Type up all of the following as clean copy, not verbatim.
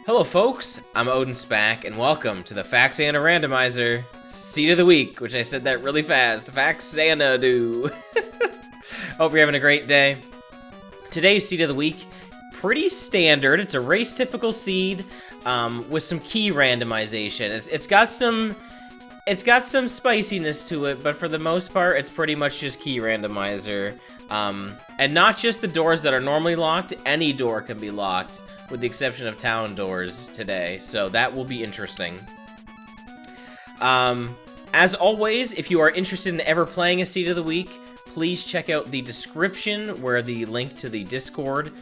Hello folks, I'm OdinSpack, and welcome to the Faxanadu Randumizer Seed of the Week, which I said that really fast, Faxanadu. Hope you're having a great day. Today's Seed of the Week, pretty standard. It's a race-typical seed with some key randomization. It's got some spiciness to it, but for the most part, it's pretty much just key randomizer. And not just the doors that are normally locked, any door can be locked, with the exception of town doors today, so that will be interesting. As always, if you are interested in ever playing a Seed of the Week, please check out the description where the link to the Discord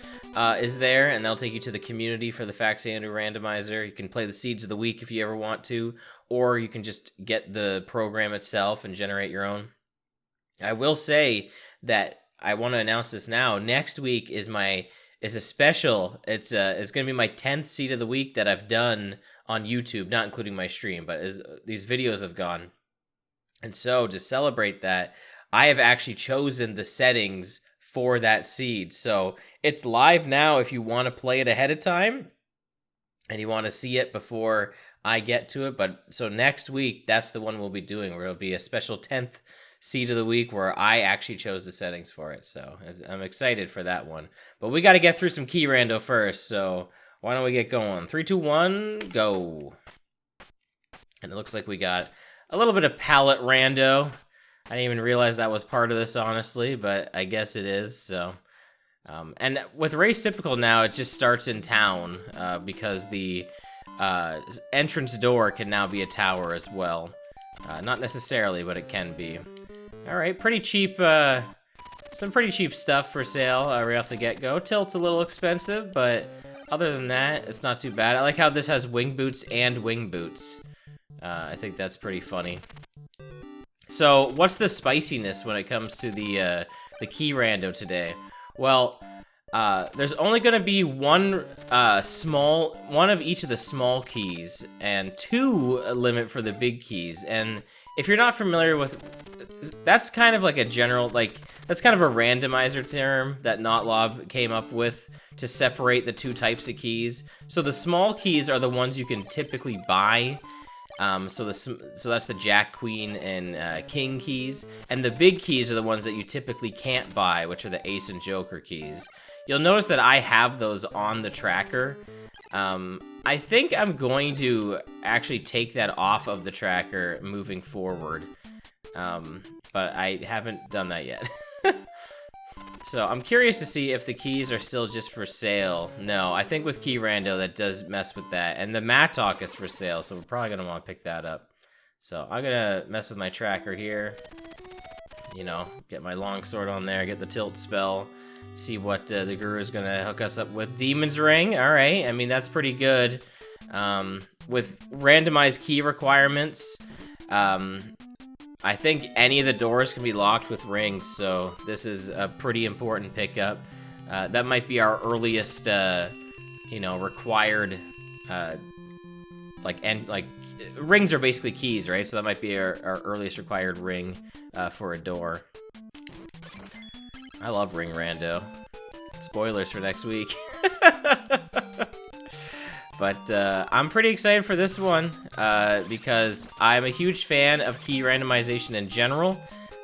is there, and that'll take you to the community for the Faxanadu Randumizer. You can play the Seeds of the Week if you ever want to, or you can just get the program itself and generate your own. I will say that I want to announce this now. Next week is a special. It's going to be my 10th Seed of the Week that I've done on YouTube, not including my stream, but as these videos have gone. And so to celebrate that, I have actually chosen the settings for that seed. So it's live now if you want to play it ahead of time and you want to see it before I get to it. But so next week, that's the one we'll be doing, where it'll be a special 10th Seed of the Week where I actually chose the settings for it. So I'm excited for that one. But we got to get through some key rando first. So why don't we get going? 3, 2, 1, go. And it looks like we got a little bit of palette rando. I didn't even realize that was part of this, honestly, but I guess it is. So, and with race typical now, it just starts in town because the entrance door can now be a tower as well. Not necessarily, but it can be. All right, pretty cheap. Some pretty cheap stuff for sale right off the get-go. Tilt's a little expensive, but other than that, it's not too bad. I like how this has wing boots and wing boots. I think that's pretty funny. So, what's the spiciness when it comes to the key rando today? Well, there's only going to be one of each of the small keys, and 2 limit for the big keys. And if you're not familiar with, that's kind of like a general, that's kind of a randomizer term that Notlob came up with to separate the 2 types of keys. So the small keys are the ones you can typically buy. So that's the Jack, Queen, and King keys. And the big keys are the ones that you typically can't buy, which are the Ace and Joker keys. You'll notice that I have those on the tracker. I think I'm going to actually take that off of the tracker moving forward. But I haven't done that yet. So I'm curious to see if the keys are still just for sale. No, I think with Key Rando that does mess with that. And the Mattock is for sale, so we're probably going to want to pick that up. So I'm going to mess with my tracker here. You know, get my longsword on there, get the tilt spell. See what the guru is going to hook us up with. Demon's Ring, alright. I mean, that's pretty good. With randomized key requirements, I think any of the doors can be locked with rings, so this is a pretty important pickup. That might be our earliest, required, rings are basically keys, right? So that might be our earliest required ring for a door. I love Ring Rando. Spoilers for next week. But I'm pretty excited for this one because I'm a huge fan of key randomization in general.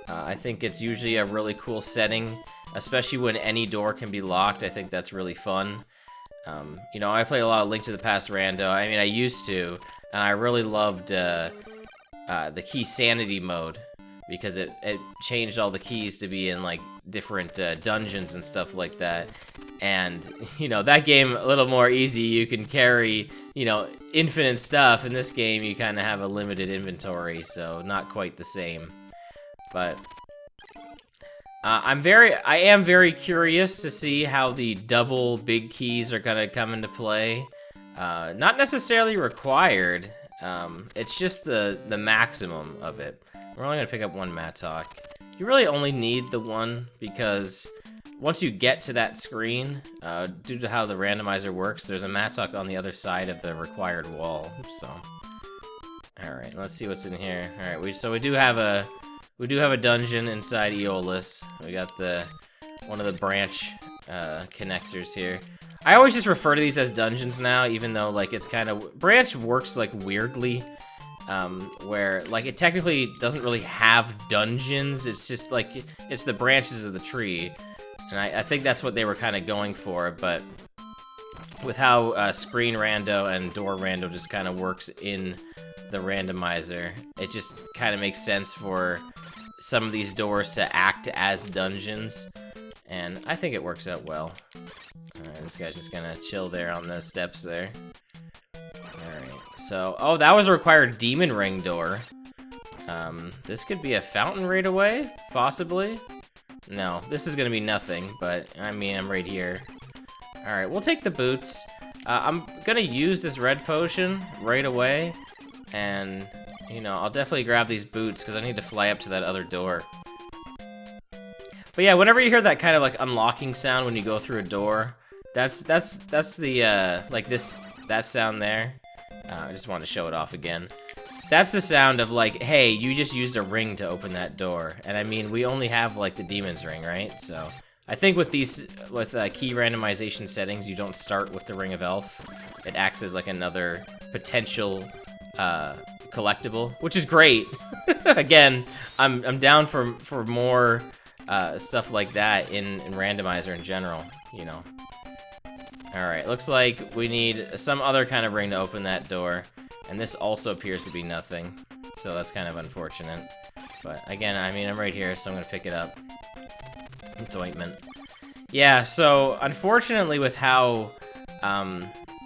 I think it's usually a really cool setting, especially when any door can be locked. I think that's really fun. I play a lot of Link to the Past Rando. I mean, I used to, and I really loved the key sanity mode because it changed all the keys to be in, like, different dungeons and stuff like that. And, that game, a little more easy. You can carry, infinite stuff. In this game, you kind of have a limited inventory, so not quite the same. But I am very curious to see how the double big keys are going to come into play. Not necessarily required. It's just the maximum of it. We're only going to pick up 1 Mattock. You really only need the 1 because once you get to that screen, due to how the randomizer works, there's a Mattock on the other side of the required wall. So, all right, let's see what's in here. All right, so we do have a dungeon inside Aeolus. We got one of the branch connectors here. I always just refer to these as dungeons now, even though, like, it's kind of... Branch works, like, weirdly, where, like, it technically doesn't really have dungeons. It's just, like, it's the branches of the tree. And I think that's what they were kind of going for, but with how screen rando and door rando just kind of works in the randomizer, it just kind of makes sense for some of these doors to act as dungeons, and I think it works out well. Alright, this guy's just gonna chill there on the steps there. Alright, so, oh, that was a required demon ring door. This could be a fountain right away, possibly. No, this is gonna be nothing, but, I mean, I'm right here. Alright, we'll take the boots. I'm gonna use this red potion right away, and, you know, I'll definitely grab these boots, because I need to fly up to that other door. But yeah, whenever you hear that kind of, like, unlocking sound when you go through a door, that's the, like, that sound there. I just wanted to show it off again. That's the sound of, like, hey, you just used a ring to open that door. And I mean, we only have, like, the demon's ring, right? So, I think with these, with key randomization settings, you don't start with the Ring of Elf. It acts as, like, another potential, collectible, which is great. Again, I'm down for more, stuff like that in Randomizer in general, you know. Alright, looks like we need some other kind of ring to open that door. And this also appears to be nothing, so that's kind of unfortunate. But again, I mean, I'm right here, so I'm gonna pick it up. It's ointment. Yeah, so unfortunately with how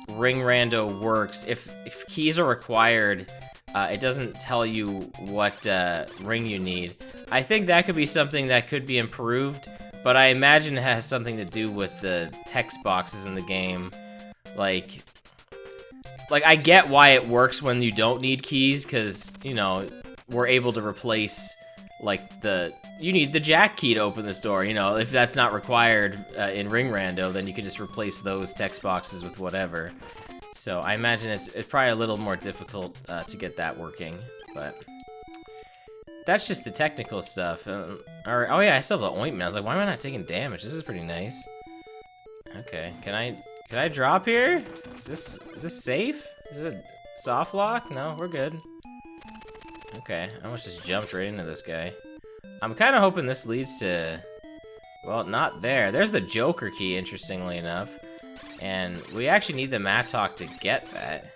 Ring Rando works, if keys are required, it doesn't tell you what ring you need. I think that could be something that could be improved, but I imagine it has something to do with the text boxes in the game. Like, I get why it works when you don't need keys, because, you know, we're able to replace, like, you need the jack key to open this door, you know, if that's not required in Ring Rando, then you can just replace those text boxes with whatever. So I imagine it's probably a little more difficult to get that working, but that's just the technical stuff. Alright, oh yeah, I still have the ointment. I was like, why am I not taking damage? This is pretty nice. Okay, can I drop here? Is this safe? Is it soft lock? No, we're good. Okay, I almost just jumped right into this guy. I'm kind of hoping this leads to... Well, not there. There's the Joker key, interestingly enough. And we actually need the Mattock to get that.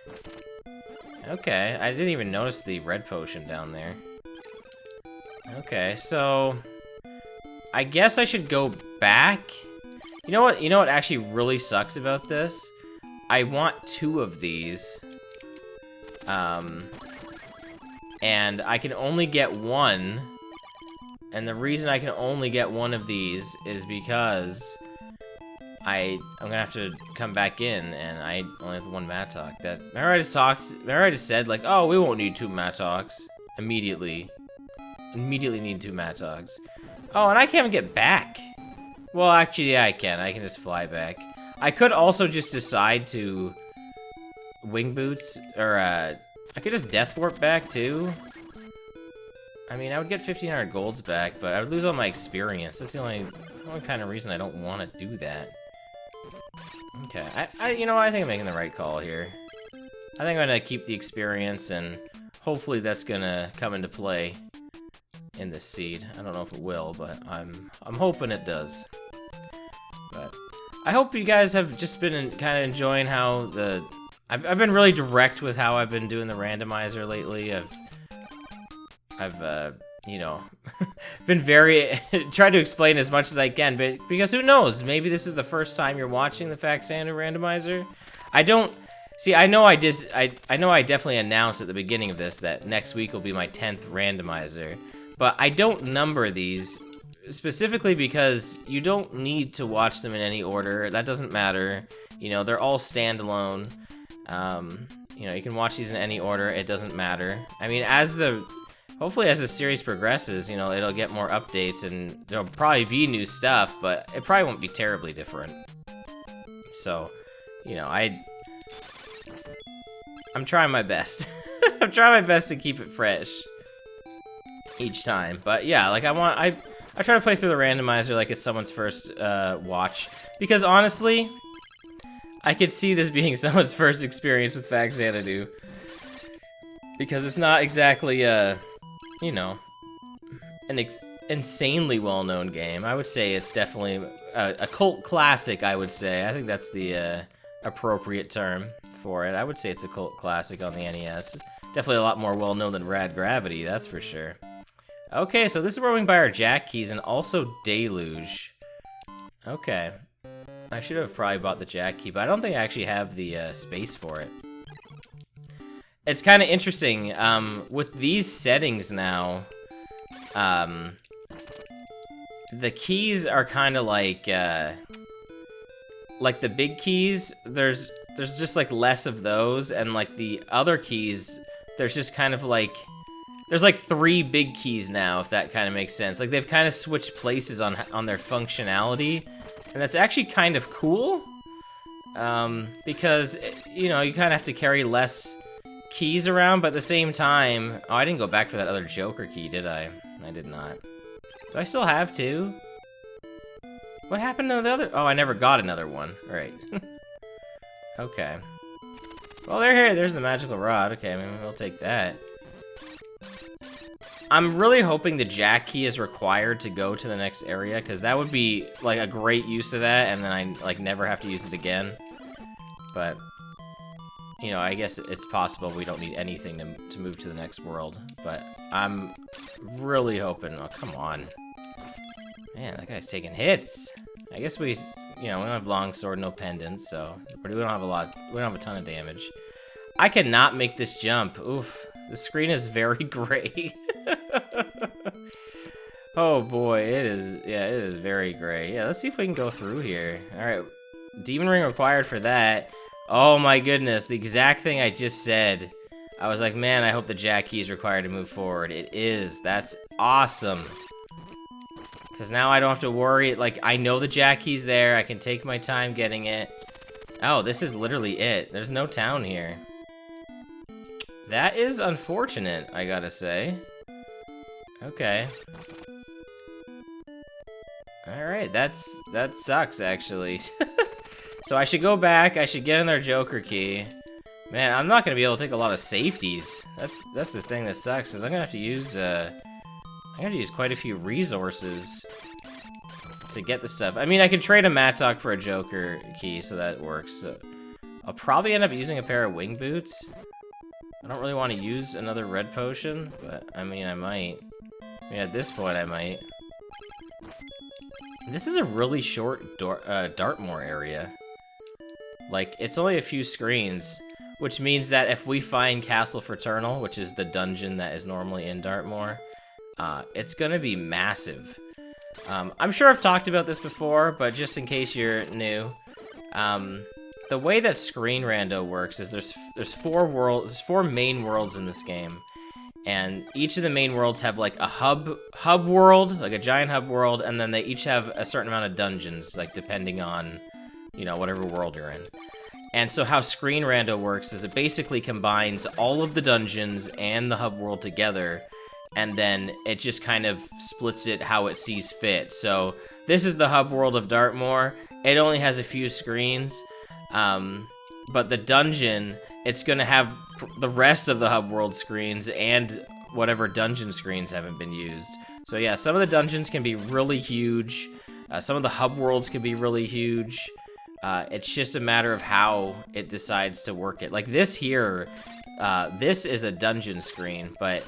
Okay, I didn't even notice the red potion down there. Okay, so... I guess I should go back. You know what actually really sucks about this? I want 2 of these. And I can only get 1. And the reason I can only get 1 of these is because I'm gonna have to come back in, and I only have 1 Mattock. Remember I just said, like, oh, we won't need 2 Mattocks. Immediately need 2 Mattocks. Oh, and I can't even get back. Well, actually, yeah, I can. I can just fly back. I could also just decide to wing boots, or, I could just death warp back, too. I mean, I would get 1,500 golds back, but I would lose all my experience. That's the only kind of reason I don't want to do that. Okay, you know what? I think I'm making the right call here. I think I'm gonna keep the experience, and hopefully that's gonna come into play in this seed. I don't know if it will, but I'm hoping it does. But I hope you guys have just been kind of enjoying how I've been really direct with how I've been doing the randomizer lately. I've you know, been very tried to explain as much as I can, but because who knows? Maybe this is the first time you're watching the Faxanadu Randumizer. I know I definitely announced at the beginning of this that next week will be my 10th randomizer, but I don't number these specifically because you don't need to watch them in any order. That doesn't matter. You know, they're all standalone. You know, you can watch these in any order. It doesn't matter. I mean, hopefully as the series progresses, you know, it'll get more updates and there'll probably be new stuff, but it probably won't be terribly different. So, you know, I'm trying my best. I'm trying my best to keep it fresh each time. But yeah, like I try to play through the randomizer like it's someone's first watch, because honestly, I could see this being someone's first experience with Faxanadu. Because it's not exactly, you know, an insanely well-known game. I would say it's definitely a cult classic, I would say. I think that's the appropriate term for it. I would say it's a cult classic on the NES. Definitely a lot more well-known than Rad Gravity, that's for sure. Okay, so this is where we can buy our Jack keys and also Deluge. Okay. I should have probably bought the Jack key, but I don't think I actually have the space for it. It's kind of interesting, with these settings now, the keys are kind of like the big keys, there's just like less of those, and like the other keys, there's just kind of like, there's like 3 big keys now, if that kind of makes sense. Like they've kind of switched places on their functionality, and that's actually kind of cool, because, you know, you kind of have to carry less keys around, but at the same time... Oh, I didn't go back for that other Joker key, did I? I did not. Do I still have 2? What happened to the other... Oh, I never got another one. Alright. Okay. Well, they're here. There's the magical rod. Okay, maybe we'll take that. I'm really hoping the Jack key is required to go to the next area, because that would be, like, a great use of that, and then I, like, never have to use it again. But... you know, I guess it's possible we don't need anything to move to the next world, but I'm really hoping... Oh, come on. Man, that guy's taking hits. I guess we, you know, we don't have longsword, no pendants, so we don't have we don't have a ton of damage. I cannot make this jump. Oof. The screen is very gray. Oh boy, it is, yeah, it is very gray. Yeah, let's see if we can go through here. Alright, Demon Ring required for that. Oh my goodness, the exact thing I just said. I was like, man, I hope the Jack key is required to move forward. It is. That's awesome. Because now I don't have to worry. Like, I know the Jack key's there. I can take my time getting it. Oh, this is literally it. There's no town here. That is unfortunate, I gotta say. Okay. Alright, that sucks, actually. So I should go back, I should get another Joker key. Man, I'm not gonna be able to take a lot of safeties. That's the thing that sucks, because I'm gonna have to use quite a few resources to get the stuff. I mean, I can trade a Mattock for a Joker key, so that works. So I'll probably end up using a pair of wing boots. I don't really want to use another red potion, but I mean, I might. I mean, at this point, I might. This is a really short Dartmoor area. Like, it's only a few screens, which means that if we find Castle Fraternal, which is the dungeon that is normally in Dartmoor, it's gonna be massive. I'm sure I've talked about this before, but just in case you're new, the way that Screen Rando works is there's 4 main worlds in this game, and each of the main worlds have like a hub world, like a giant hub world, and then they each have a certain amount of dungeons, like depending on, you know, whatever world you're in. And so how Screen Rando works is it basically combines all of the dungeons and the hub world together, and then it just kind of splits it how it sees fit. So this is the hub world of Dartmoor. It only has a few screens, but the dungeon, it's gonna have the rest of the hub world screens and whatever dungeon screens haven't been used. So yeah, some of the dungeons can be really huge. Some of the hub worlds can be really huge. It's just a matter of how it decides to work it. Like this here, this is a dungeon screen, but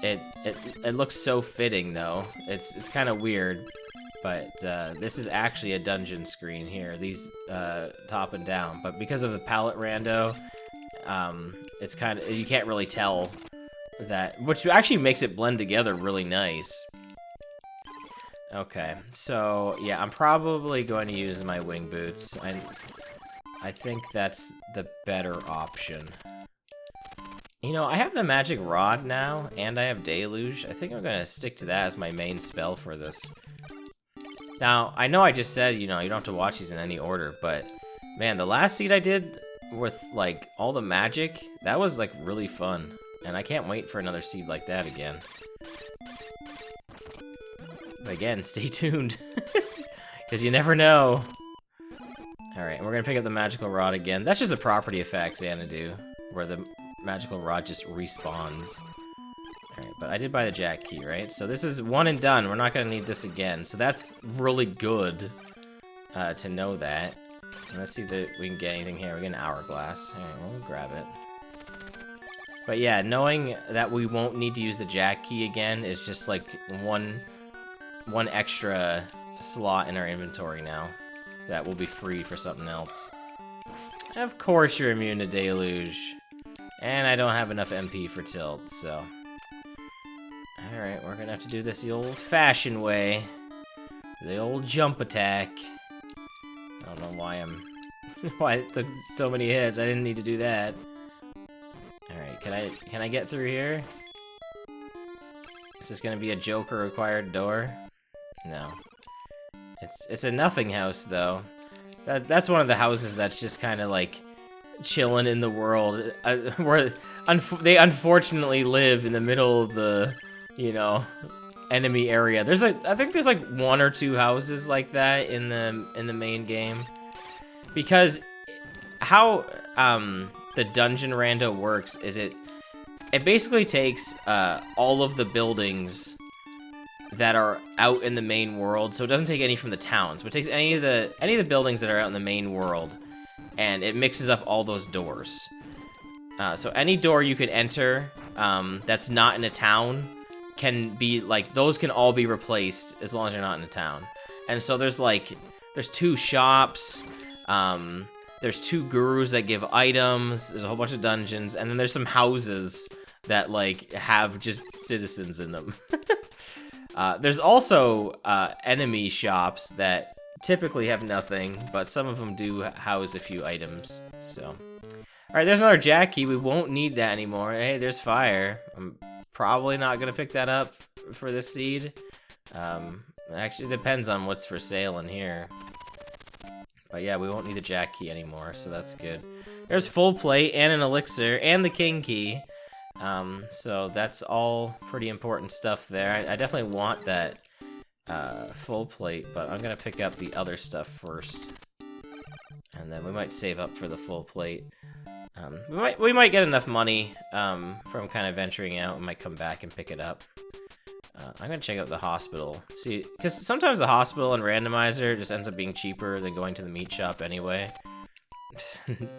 it looks so fitting though. It's kind of weird, but this is actually a dungeon screen here. These top and down, but because of the palette rando, it's kind of, you can't really tell that, which actually makes it blend together really nice. Okay, so yeah, I'm probably going to use my wing boots. I think that's the better option. You know, I have the magic rod now, and I have deluge. I think I'm gonna stick to that as my main spell for this. Now, I know I just said, you know, you don't have to watch these in any order, but man, the last seed I did with like all the magic, that was like really fun. And I can't wait for another seed like that again. But again, stay tuned, because you never know. Alright, and we're gonna pick up the magical rod again. That's just a property of Faxanadu, where the magical rod just respawns. Alright, but I did buy the jack key, right? So this is one and done. We're not gonna need this again. So that's really good to know that. And let's see if we can get anything here. We get an hourglass. Alright, we'll grab it. But yeah, knowing that we won't need to use the jack key again is just like one extra slot in our inventory now that will be free for something else. Of course you're immune to Deluge. And I don't have enough MP for Tilt, so... Alright, we're gonna have to do this the old-fashioned way. The old jump attack. I don't know why why it took so many hits. I didn't need to do that. Alright, can I get through here? Is this gonna be a Joker required door? No. It's a nothing house though. That's one of the houses that's just kind of like chilling in the world, where they unfortunately live in the middle of the, you know, enemy area. I think there's like 1 or 2 houses like that in the main game, because how the dungeon rando works is it basically takes all of the buildings that are out in the main world, so it doesn't take any from the towns, but it takes any of the buildings that are out in the main world, and it mixes up all those doors. So any door you can enter that's not in a town can be like, those can all be replaced as long as you're not in a town. And so there's 2 shops, there's 2 gurus that give items, there's a whole bunch of dungeons, and then there's some houses that like have just citizens in them. There's also enemy shops that typically have nothing, but some of them do house a few items, so. Alright, there's another jack key. We won't need that anymore. Hey, there's fire. I'm probably not gonna pick that up for this seed. Actually, it depends on what's for sale in here. But yeah, we won't need the jack key anymore, so that's good. There's full plate and an elixir and the king key. So that's all pretty important stuff there. I definitely want that full plate, but I'm gonna pick up the other stuff first. And then we might save up for the full plate. We might get enough money from kind of venturing out. We might come back and pick it up. I'm gonna check out the hospital. See, because sometimes the hospital and randomizer just ends up being cheaper than going to the meat shop anyway.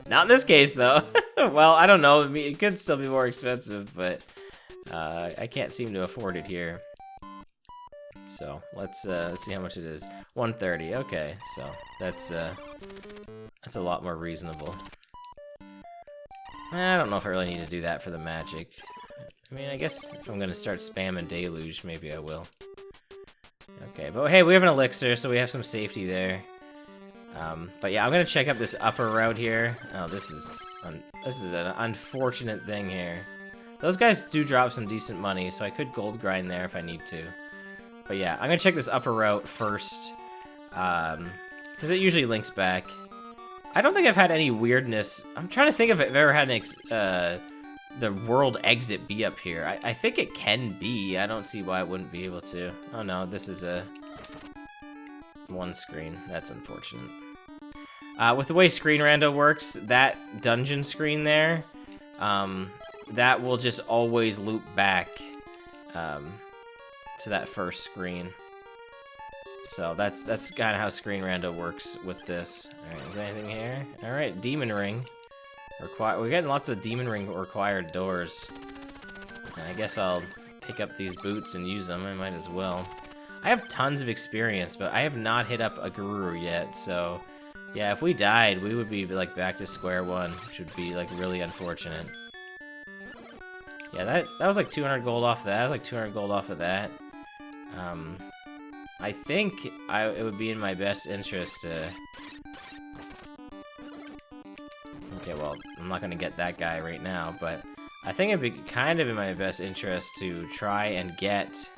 Not in this case, though. Well, I don't know. It could still be more expensive, but I can't seem to afford it here. So let's see how much it is. 130. Okay, so that's a lot more reasonable. I don't know if I really need to do that for the magic. I mean, I guess if I'm gonna start spamming Deluge, maybe I will. Okay, but hey, we have an elixir, so we have some safety there. But yeah, I'm gonna check up this upper route here. Oh, this is an unfortunate thing here. Those guys do drop some decent money, so I could gold grind there if I need to. But yeah, I'm gonna check this upper route first, because it usually links back. I don't think I've had any weirdness. I'm trying to think if I've ever had the world exit be up here. I think it can be. I don't see why it wouldn't be able to. Oh no, this is one screen. That's unfortunate. With the way Screen Rando works, that dungeon screen there, that will just always loop back to that first screen. So that's kind of how Screen Rando works with this. Alright, is there anything here? Alright, Demon Ring. We're getting lots of Demon Ring required doors. And I guess I'll pick up these boots and use them. I might as well. I have tons of experience, but I have not hit up a guru yet, so yeah, if we died, we would be like back to square one, which would be like really unfortunate. Yeah, that was like 200 gold off of that. That was like 200 gold off of that. I think it would be in my best interest to... Okay, well, I'm not gonna get that guy right now, but I think it'd be kind of in my best interest to try and get...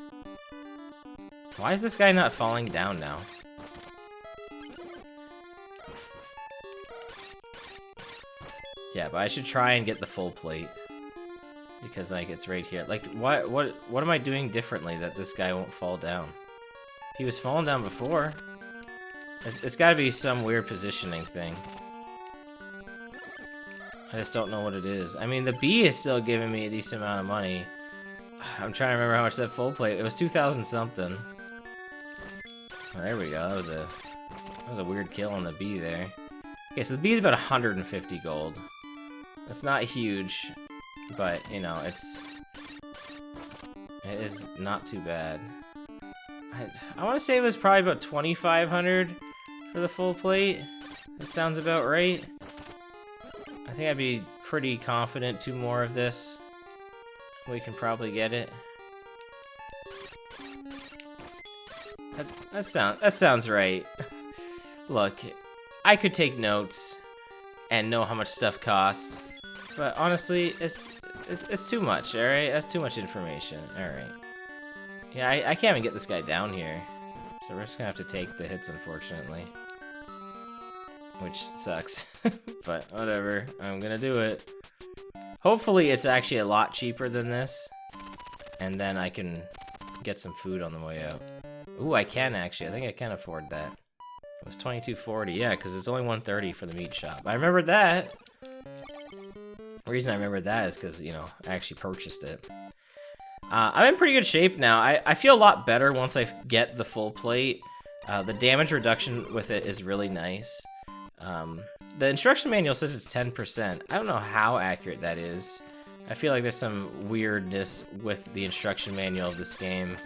Why is this guy not falling down now? Yeah, but I should try and get the full plate. Because, like, it's right here. Like, what am I doing differently that this guy won't fall down? He was falling down before. It's gotta be some weird positioning thing. I just don't know what it is. I mean, the bee is still giving me a decent amount of money. I'm trying to remember how much that full plate. It was 2,000 something. Oh, there we go. That was a weird kill on the bee there. Okay, so the bee is about 150 gold. That's not huge, but you know, it is not too bad. I want to say it was probably about 2,500 for the full plate. That sounds about right. I think I'd be pretty confident 2 more of this. We can probably get it. That sounds right. Look, I could take notes and know how much stuff costs, but honestly, it's too much. All right, that's too much information. All right. Yeah, I can't even get this guy down here, so we're just gonna have to take the hits, unfortunately, which sucks. But whatever, I'm gonna do it. Hopefully, it's actually a lot cheaper than this, and then I can get some food on the way out. Ooh, I can actually. I think I can afford that. It was 22.40, yeah, because it's only 130 for the meat shop. I remember that. The reason I remember that is because, you know, I actually purchased it. I'm in pretty good shape now. I feel a lot better once I get the full plate. The damage reduction with it is really nice. The instruction manual says it's 10%. I don't know how accurate that is. I feel like there's some weirdness with the instruction manual of this game.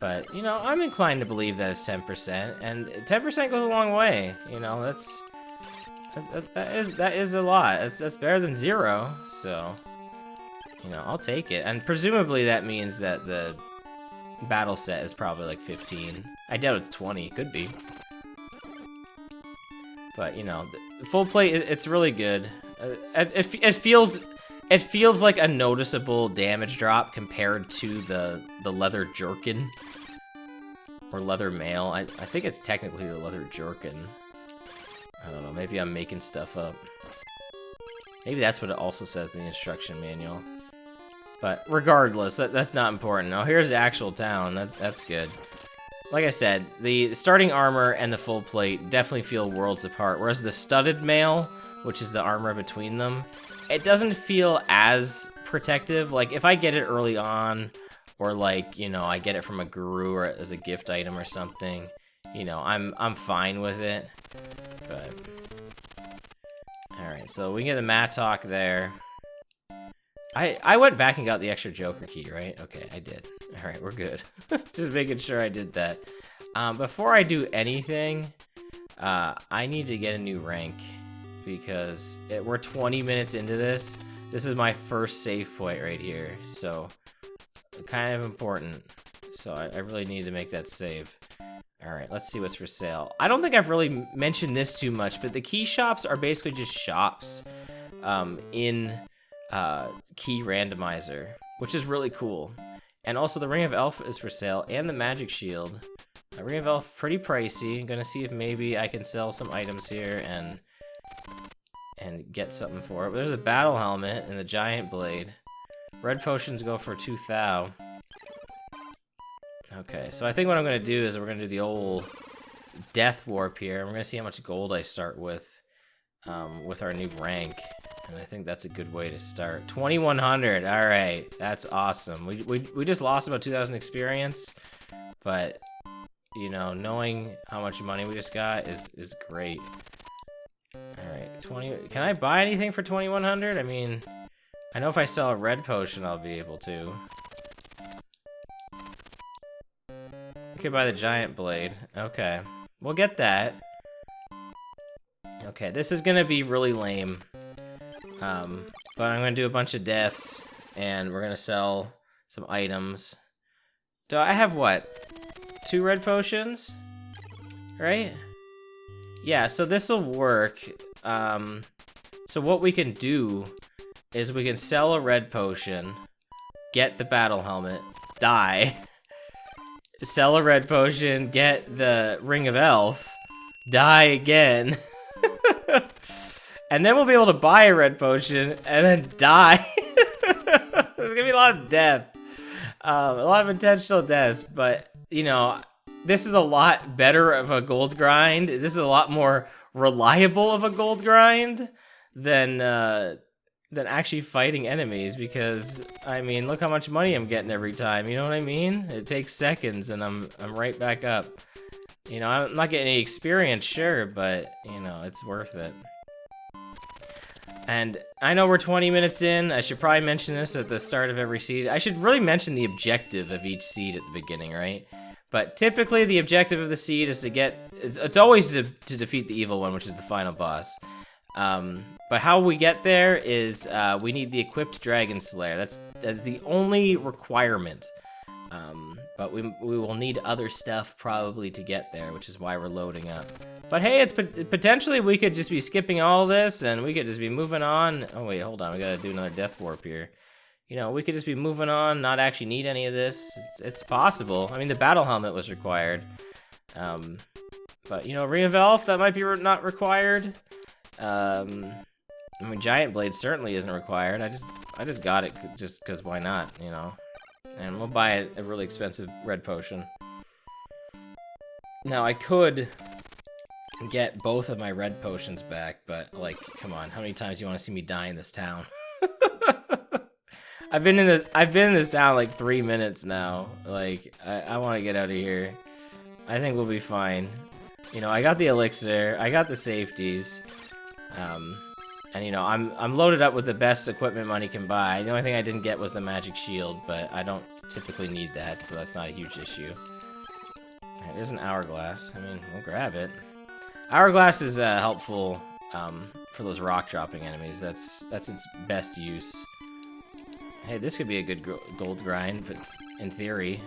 But, you know, I'm inclined to believe that it's 10%, and 10% goes a long way. You know, that is a lot. That's better than 0, so, you know, I'll take it. And presumably that means that the battle set is probably like 15. I doubt it's 20. Could be. But, you know, the full plate, it's really good. It feels like a noticeable damage drop compared to the leather jerkin. Or leather mail. I think it's technically the leather jerkin. I don't know, maybe I'm making stuff up. Maybe that's what it also says in the instruction manual. But regardless, that's not important. Now here's the actual town. That's good. Like I said, the starting armor and the full plate definitely feel worlds apart, whereas the studded mail, which is the armor between them, it doesn't feel as protective. Like, if I get it early on, or like, you know, I get it from a guru or as a gift item or something, you know, I'm fine with it. But alright, so we can get the Mattock there. I went back and got the extra Joker key, right? Okay, I did. Alright, we're good. Just making sure I did that. Before I do anything, I need to get a new rank, because we're 20 minutes into this. This is my first save point right here, so kind of important. So I really need to make that save. Alright, let's see what's for sale. I don't think I've really mentioned this too much, but the key shops are basically just shops in Key Randomizer, which is really cool. And also the Ring of Elf is for sale, and the Magic Shield. Ring of Elf, pretty pricey. I'm gonna see if maybe I can sell some items here and get something for it. But there's a Battle Helmet and the Giant Blade. Red Potions go for 2,000. Okay, so I think what I'm gonna do is we're gonna do the old Death Warp here, and we're gonna see how much gold I start with our new rank. And I think that's a good way to start. 2,100, all right, that's awesome. We just lost about 2,000 experience, but you know, knowing how much money we just got is great. All right, 20. Can I buy anything for 2,100? I mean, I know if I sell a red potion, I'll be able to. I could buy the giant blade. Okay, we'll get that. Okay, this is gonna be really lame. But I'm gonna do a bunch of deaths, and we're gonna sell some items. Do I have what? 2 red potions? Right? Yeah, so this will work. So what we can do is we can sell a red potion, get the battle helmet, die, sell a red potion, get the Ring of Elf, die again. And then we'll be able to buy a red potion and then die. There's gonna be a lot of death. A lot of intentional deaths, but, you know, this is a lot better of a gold grind. This is a lot more reliable of a gold grind than actually fighting enemies, because I mean, look how much money I'm getting every time. You know what I mean? It takes seconds, and I'm right back up. You know, I'm not getting any experience, sure, but you know, it's worth it. And I know we're 20 minutes in. I should probably mention this at the start of every seed. I should really mention the objective of each seed at the beginning, right? But typically, the objective of the seed is to get... It's always to defeat the evil one, which is the final boss. But how we get there is we need the equipped Dragon Slayer. That's the only requirement. But we will need other stuff probably to get there, which is why we're loading up. But hey, it's potentially we could just be skipping all this and we could just be moving on. Oh wait, hold on, we gotta do another death warp here. You know, we could just be moving on, not actually need any of this. It's possible. I mean, the battle helmet was required. But you know, Ring of Elf, that might be not required. I mean, Giant Blade certainly isn't required. I just got it just because why not, you know? And we'll buy a really expensive red potion. Now, I could get both of my red potions back, but, like, come on. How many times do you want to see me die in this town? I've been in this town, like, 3 minutes now. Like, I want to get out of here. I think we'll be fine. You know, I got the elixir. I got the safeties. And, you know, I'm loaded up with the best equipment money can buy. The only thing I didn't get was the magic shield, but I don't typically need that, so that's not a huge issue. Alright, there's an hourglass. I mean, we'll grab it. Hourglass is helpful for those rock dropping enemies. That's its best use. Hey, this could be a good gold grind, but in theory.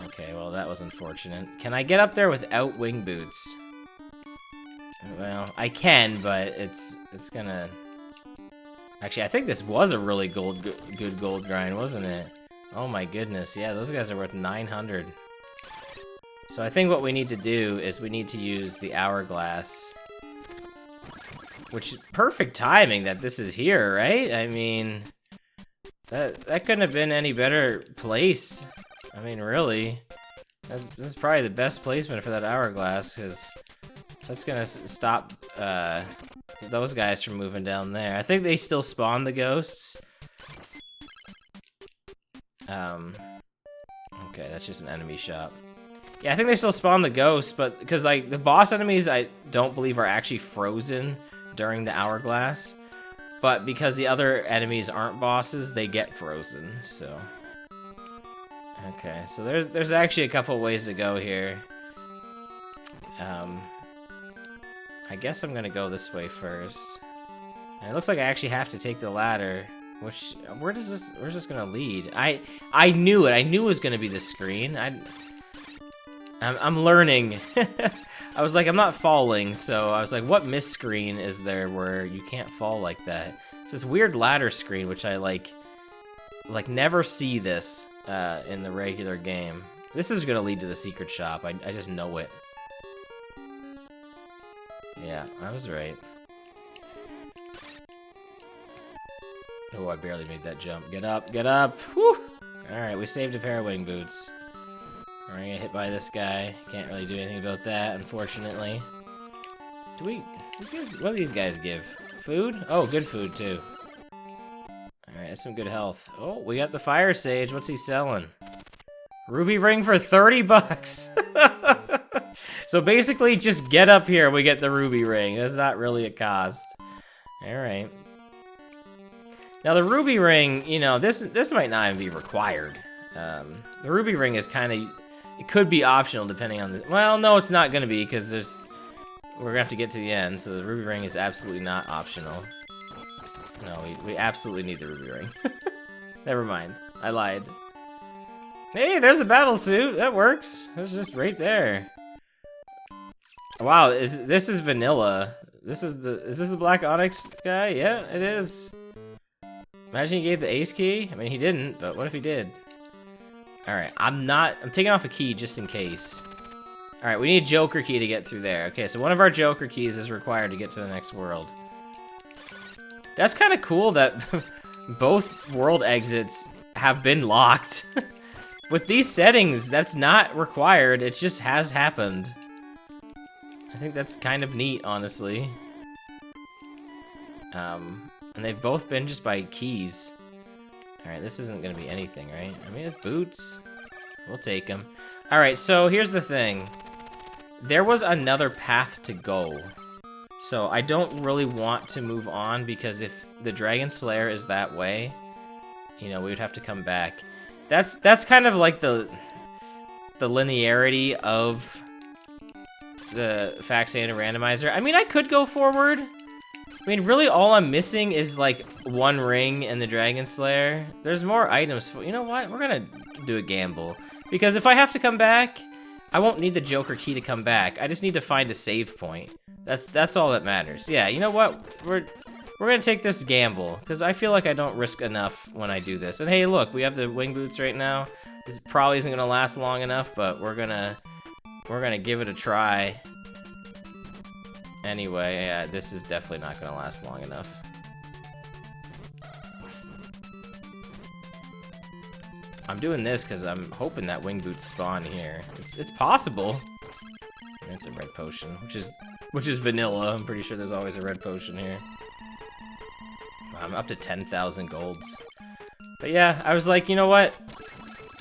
Okay, well, that was unfortunate. Can I get up there without wing boots? Well, I can, but it's gonna... Actually, I think this was a really good gold grind, wasn't it? Oh my goodness, yeah, those guys are worth 900. So I think what we need to do is we need to use the hourglass. Which is perfect timing that this is here, right? I mean... That couldn't have been any better placed. I mean, really. This is probably the best placement for that hourglass, because... That's gonna stop those guys from moving down there. I think they still spawn the ghosts. Okay, that's just an enemy shop. Yeah, I think they still spawn the ghosts, but because like the boss enemies, I don't believe are actually frozen during the hourglass. But because the other enemies aren't bosses, they get frozen. So okay, so there's actually a couple ways to go here. I guess I'm gonna go this way first. And it looks like I actually have to take the ladder, which where's this gonna lead? I knew it. I knew it was gonna be the screen. I'm learning. I was like, I'm not falling, so I was like, what miss screen is there where you can't fall like that? It's this weird ladder screen, which I like never see this in the regular game. This is gonna lead to the secret shop. I just know it. Yeah, I was right. Oh, I barely made that jump. Get up, get up! Whew! Alright, we saved a pair of wing boots. We're gonna get hit by this guy. Can't really do anything about that, unfortunately. What do these guys give? Food? Oh, good food, too. Alright, that's some good health. Oh, we got the fire sage. What's he selling? Ruby ring for 30 bucks! So basically, just get up here, we get the ruby ring. That's not really a cost. Alright. Now the ruby ring, you know, this might not even be required. The ruby ring is kind of... It could be optional depending on the... Well, no, it's not going to be, because we're going to have to get to the end, so the ruby ring is absolutely not optional. No, we absolutely need the ruby ring. Never mind. I lied. Hey, there's a battle suit. That works. It's just right there. Wow, this is vanilla. Is this the Black Onyx guy? Yeah, it is. Imagine he gave the ace key. I mean, he didn't, but what if he did? Alright, I'm taking off a key just in case. Alright, we need a Joker key to get through there. Okay, so one of our Joker keys is required to get to the next world. That's kind of cool that both world exits have been locked. with these settings, that's not required. It just has happened. I think that's kind of neat, honestly. And they've both been just by keys. Alright, this isn't gonna be anything, right? I mean, it's boots. We'll take them. Alright, so here's the thing. There was another path to go. So I don't really want to move on, because if the Dragon Slayer is that way, you know, we would have to come back. That's kind of like the linearity of the Faxanadu Randomizer. I mean, I could go forward. I mean, really all I'm missing is like one ring and the Dragon Slayer. There's more items. You know what? We're gonna do a gamble. Because if I have to come back, I won't need the Joker key to come back. I just need to find a save point. That's all that matters. Yeah, you know what? We're gonna take this gamble, because I feel like I don't risk enough when I do this. And hey, look, we have the wing boots right now. This probably isn't gonna last long enough, but we're gonna give it a try. Anyway, yeah, this is definitely not gonna last long enough. I'm doing this because I'm hoping that wing boots spawn here. It's possible. It's a red potion, which is vanilla. I'm pretty sure there's always a red potion here. I'm up to 10,000 golds. But yeah, I was like, you know what?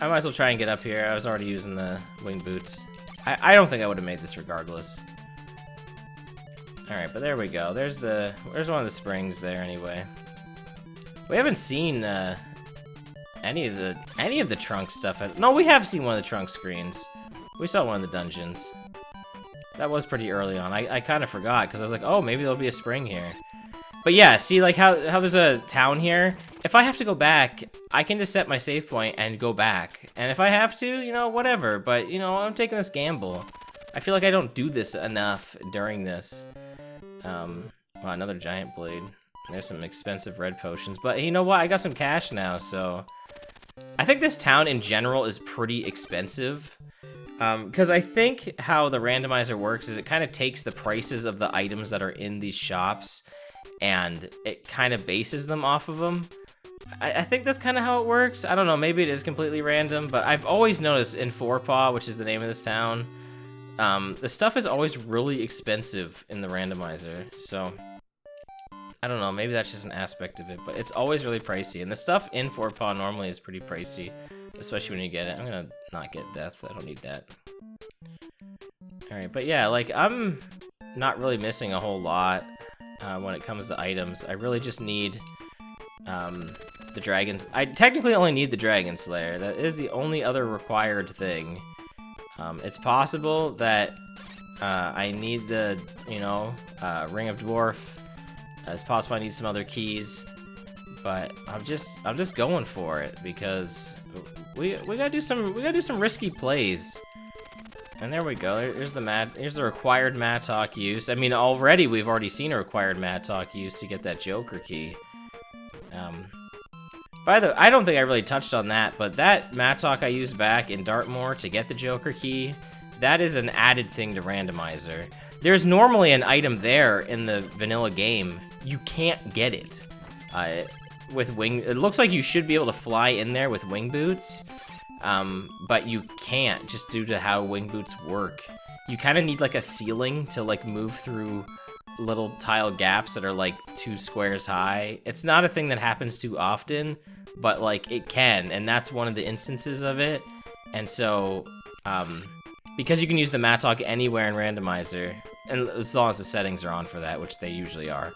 I might as well try and get up here. I was already using the wing boots. I don't think I would have made this regardless. Alright, but there we go. There's one of the springs there anyway. We haven't seen any of the trunk stuff. No, we have seen one of the trunk screens. We saw one of the dungeons. That was pretty early on. I kind of forgot because I was like, oh, maybe there'll be a spring here. But yeah, see like how there's a town here? If I have to go back, I can just set my save point and go back. And if I have to, you know, whatever. But, you know, I'm taking this gamble. I feel like I don't do this enough during this. Wow, another giant blade. There's some expensive red potions. But you know what? I got some cash now, so... I think this town in general is pretty expensive. Because I think how the randomizer works is it kind of takes the prices of the items that are in these shops and it kind of bases them off of them. I think that's kind of how it works. I don't know, maybe it is completely random, but I've always noticed in Forepaw, which is the name of this town, the stuff is always really expensive in the randomizer, so I don't know, maybe that's just an aspect of it, but it's always really pricey, and the stuff in Forepaw normally is pretty pricey, especially when you get it. I'm gonna not get death, I don't need that. Alright, but yeah, like, I'm not really missing a whole lot when it comes to items. I really just need the dragons. I technically only need the Dragon Slayer. That is the only other required thing. It's possible that I need the, you know, Ring of Dwarf. It's possible I need some other keys, but I'm just going for it because we gotta do some risky plays. And there we go. Here's the required Mattock use. I mean, we've already seen a required Mattock use to get that Joker key. By the way, I don't think I really touched on that, but that Mattock I used back in Dartmoor to get the Joker key, that is an added thing to Randomizer. There's normally an item there in the vanilla game. You can't get it. It looks like you should be able to fly in there with wing boots, but you can't just due to how wing boots work. You kind of need like a ceiling to like move through little tile gaps that are like 2 squares high. It's not a thing that happens too often, but like it can, and that's one of the instances of it. And so, because you can use the Mattock anywhere in Randomizer, and as long as the settings are on for that, which they usually are,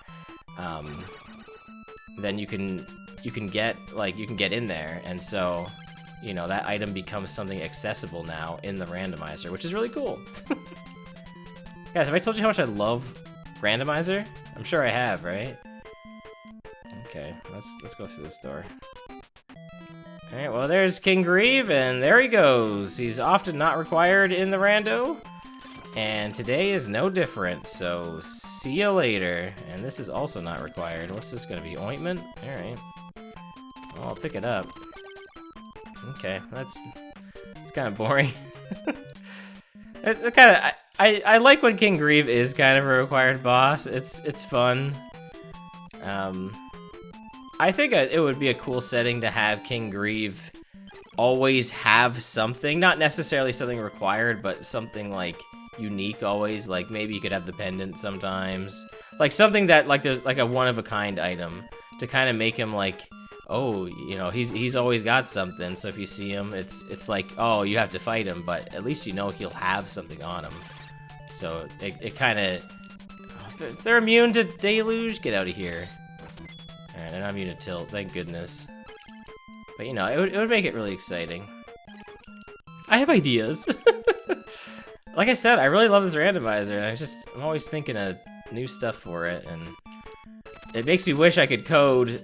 then you can get in there, and so, you know, that item becomes something accessible now in the Randomizer, which is really cool. Guys, have I told you how much I love Randomizer? I'm sure I have, right? Okay, let's go through this door. Alright, well there's King Grieve, and there he goes. He's often not required in the rando, and today is no different, so see you later. And this is also not required. What's this gonna be, ointment? Alright. Well, I'll pick it up. Okay, that's kind of boring. I like when King Grieve is kind of a required boss. It's fun. I think it would be a cool setting to have King Grieve always have something, not necessarily something required, but something like unique always. Like maybe you could have the pendant sometimes, like something that like there's like a one-of-a-kind item to kind of make him like, oh, you know, he's always got something. So if you see him, it's like, oh, you have to fight him, but at least you know he'll have something on him. So it kind of, they're immune to deluge. Get out of here. All right, they're not immune to tilt. Thank goodness. But you know, it would make it really exciting. I have ideas. Like I said, I really love this randomizer, and I'm always thinking of new stuff for it, and it makes me wish I could code.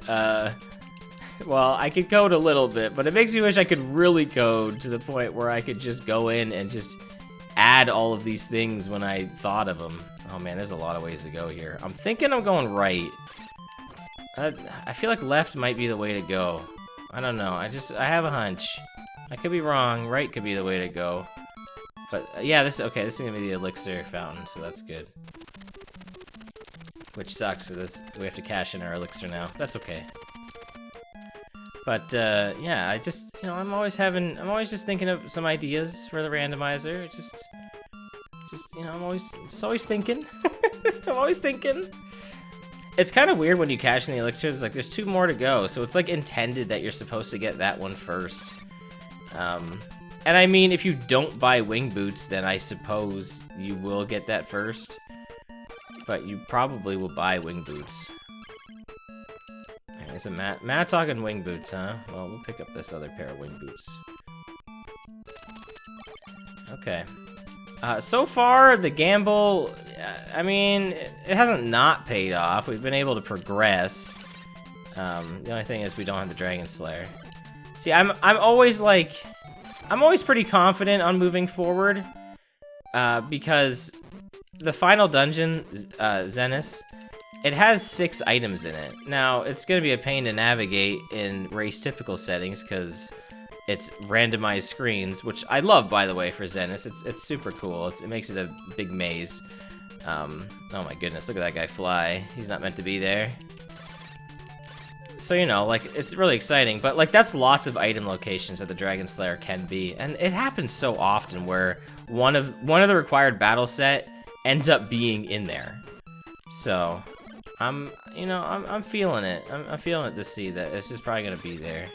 Well, I could code a little bit, but it makes me wish I could really code to the point where I could just go in and just add all of these things when I thought of them. Oh man, there's a lot of ways to go here. I'm thinking I'm going right. I feel like left might be the way to go. I don't know. I have a hunch. I could be wrong. Right could be the way to go. But yeah, this is gonna be the elixir fountain, so that's good. Which sucks because we have to cash in our elixir now. That's okay. But yeah, I'm always just thinking of some ideas for the randomizer. It's just I'm always thinking. I'm always thinking. It's kind of weird when you cash in the elixir. It's like there's 2 more to go, so it's like intended that you're supposed to get that one first. And I mean, if you don't buy wing boots, then I suppose you will get that first. But you probably will buy wing boots. Is it Matt talking wing boots, huh? Well, we'll pick up this other pair of wing boots. Okay. So far, the gamble, I mean, it hasn't not paid off. We've been able to progress. The only thing is we don't have the Dragon Slayer. See, I'm always pretty confident on moving forward, because the final dungeon, Zenith, it has 6 items in it. Now, it's going to be a pain to navigate in race typical settings because it's randomized screens, which I love, by the way, for Zenith. It's super cool. It makes it a big maze. Oh my goodness, look at that guy fly. He's not meant to be there. So, you know, like, it's really exciting, but, like, that's lots of item locations that the Dragon Slayer can be, and it happens so often where one of the required battle set ends up being in there. So, I'm feeling it. I'm feeling it to see that it's just probably gonna be there.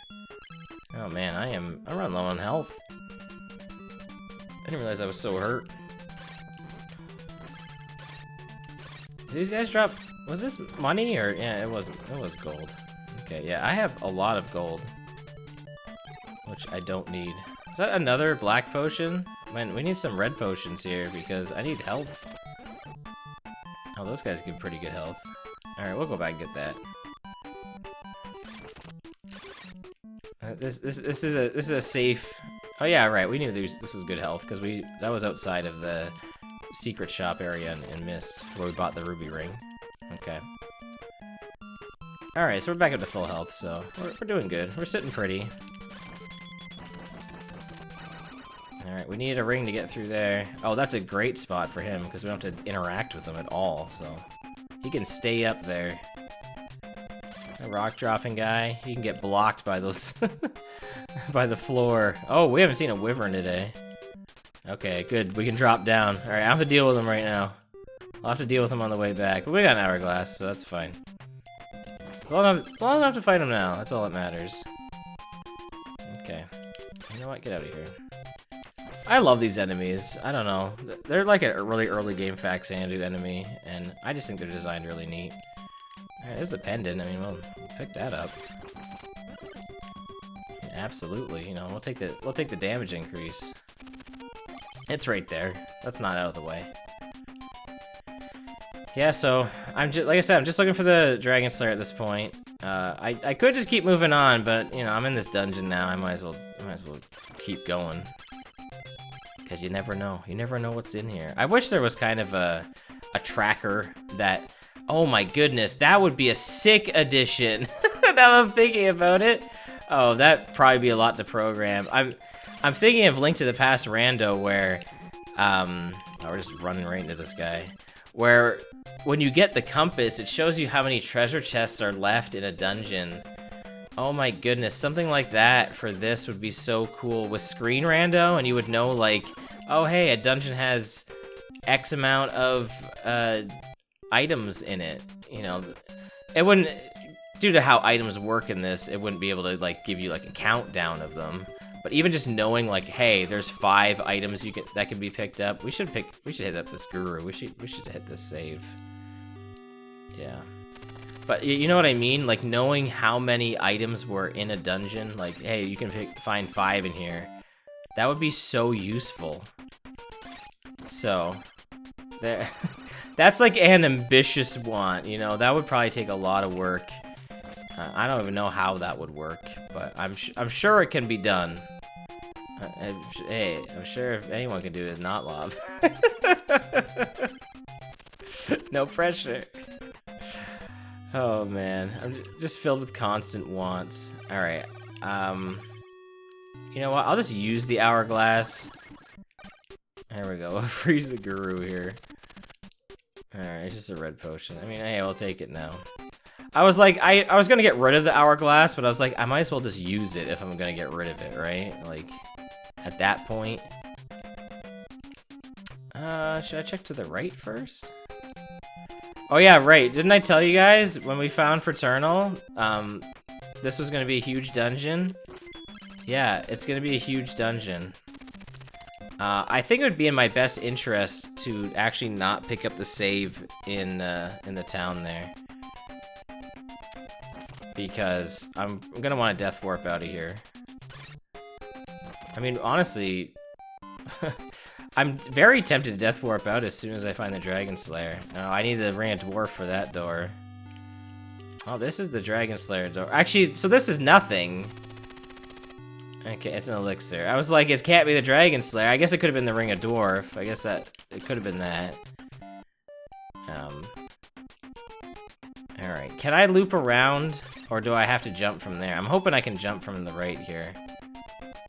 Oh man, I'm running low on health. I didn't realize I was so hurt. Did these guys drop? Was this money or yeah? It was gold. Okay, yeah, I have a lot of gold, which I don't need. Is that another black potion? Man, we need some red potions here because I need health. Oh, those guys give pretty good health. All right, we'll go back and get that. This is a safe. Oh yeah, right. We knew this was good health because that was outside of the secret shop area in Mist where we bought the ruby ring. Okay. All right, so we're back up to full health, so we're doing good. We're sitting pretty. All right, we need a ring to get through there. Oh, that's a great spot for him because we don't have to interact with him at all, so he can stay up there. A rock dropping guy, he can get blocked by those by the floor. Oh, we haven't seen a wyvern today. Okay, good. We can drop down. All right, I have to deal with him right now. I'll have to deal with him on the way back, but we got an hourglass, so that's fine. Long enough to fight him now. That's all that matters. Okay. You know what? Get out of here. I love these enemies. I don't know. They're like a really early game Faxanadu enemy, and I just think they're designed really neat. Alright, there's the pendant. I mean, we'll pick that up. Yeah, absolutely. You know, we'll take the damage increase. It's right there. That's not out of the way. Yeah, so like I said, I'm just looking for the Dragon Slayer at this point. I could just keep moving on, but you know, I'm in this dungeon now. I might as well keep going. Because you never know. You never know what's in here. I wish there was kind of a tracker that. Oh my goodness, that would be a sick addition. Now I'm thinking about it. Oh, that'd probably be a lot to program. I'm thinking of Link to the Past Rando where oh, we're just running right into this guy. Where when you get the compass, it shows you how many treasure chests are left in a dungeon. Oh my goodness, something like that for this would be so cool with screen rando, and you would know like, oh hey, a dungeon has X amount of items in it. You know, it wouldn't, due to how items work in this, it wouldn't be able to like give you like a countdown of them. But even just knowing like, hey, there's 5 items that can be picked up. We should hit up this guru. We should hit this save. Yeah. But you know what I mean? Like knowing how many items were in a dungeon, like, hey, you can find 5 in here. That would be so useful. So, there, that's like an ambitious want, you know? That would probably take a lot of work. I don't even know how that would work, but I'm sure it can be done. Hey, I'm sure if anyone can do it, it's Notlob. No pressure. Oh man, I'm just filled with constant wants. All right, you know what? I'll just use the hourglass. There we go. Freeze the guru here. All right, it's just a red potion. I mean, hey, I'll take it now. I was like, I was gonna get rid of the hourglass, but I was like, I might as well just use it if I'm gonna get rid of it, right? Like, at that point. Should I check to the right first? Oh yeah, right. Didn't I tell you guys when we found Fraternal, this was gonna be a huge dungeon? Yeah, it's gonna be a huge dungeon. I think it would be in my best interest to actually not pick up the save in the town there. Because I'm gonna want a death warp out of here. I mean, honestly, I'm very tempted to death warp out as soon as I find the Dragon Slayer. No, I need to bring a dwarf for that door. Oh, this is the Dragon Slayer door. Actually, so this is nothing. Okay, it's an elixir. I was like, it can't be the Dragon Slayer. I guess it could have been the Ring of Dwarf. I guess that it could have been that. Alright, can I loop around, or do I have to jump from there? I'm hoping I can jump from the right here.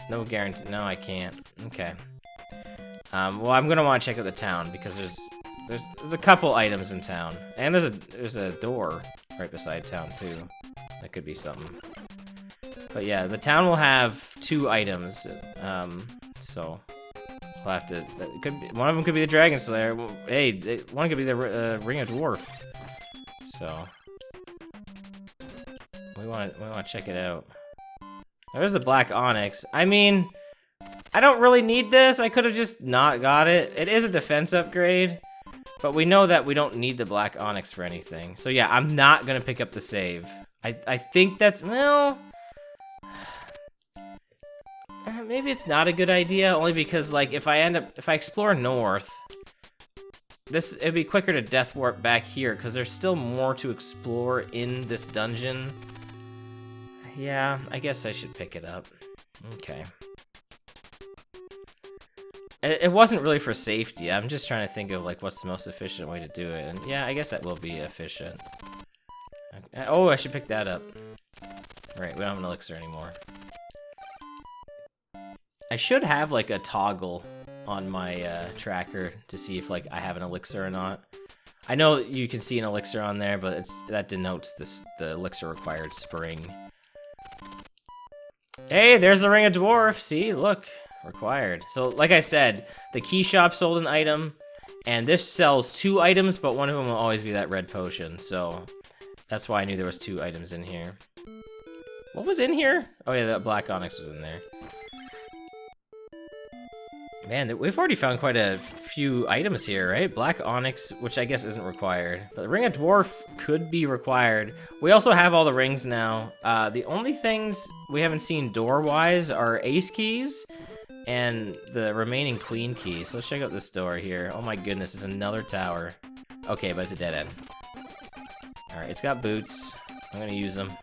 No guarantee. No, I can't. Okay. Well, I'm gonna want to check out the town because there's a couple items in town, and there's a door right beside town too. That could be something. But yeah, the town will have 2 items. So we'll have to. It could be, one of them could be the Dragon Slayer. Well, hey, one could be the Ring of Dwarf. So we want to check it out. There's the Black Onyx. I mean, I don't really need this. I could have just not got it. It is a defense upgrade, but we know that we don't need the Black Onyx for anything. So yeah, I'm not gonna pick up the save. I think that's, well, maybe it's not a good idea, only because like if I explore north, it'd be quicker to death warp back here because there's still more to explore in this dungeon. Yeah, I guess I should pick it up. Okay. It wasn't really for safety. I'm just trying to think of like what's the most efficient way to do it. And yeah, I guess that will be efficient. Okay. Oh, I should pick that up. Right, we don't have an elixir anymore. I should have like a toggle on my tracker to see if like I have an elixir or not. I know you can see an elixir on there, but that denotes the elixir required spring. Hey, there's the Ring of Dwarf. See, look, required. So, like I said, the key shop sold an item, and this sells 2 items, but one of them will always be that red potion. So, that's why I knew there was 2 items in here. What was in here? Oh yeah, that Black Onyx was in there. Man, we've already found quite a few items here, right? Black Onyx, which I guess isn't required. But the Ring of Dwarf could be required. We also have all the rings now. The only things we haven't seen door-wise are Ace Keys and the remaining Queen Keys. So let's check out this door here. Oh my goodness, it's another tower. Okay, but it's a dead end. Alright, it's got boots. I'm gonna use them.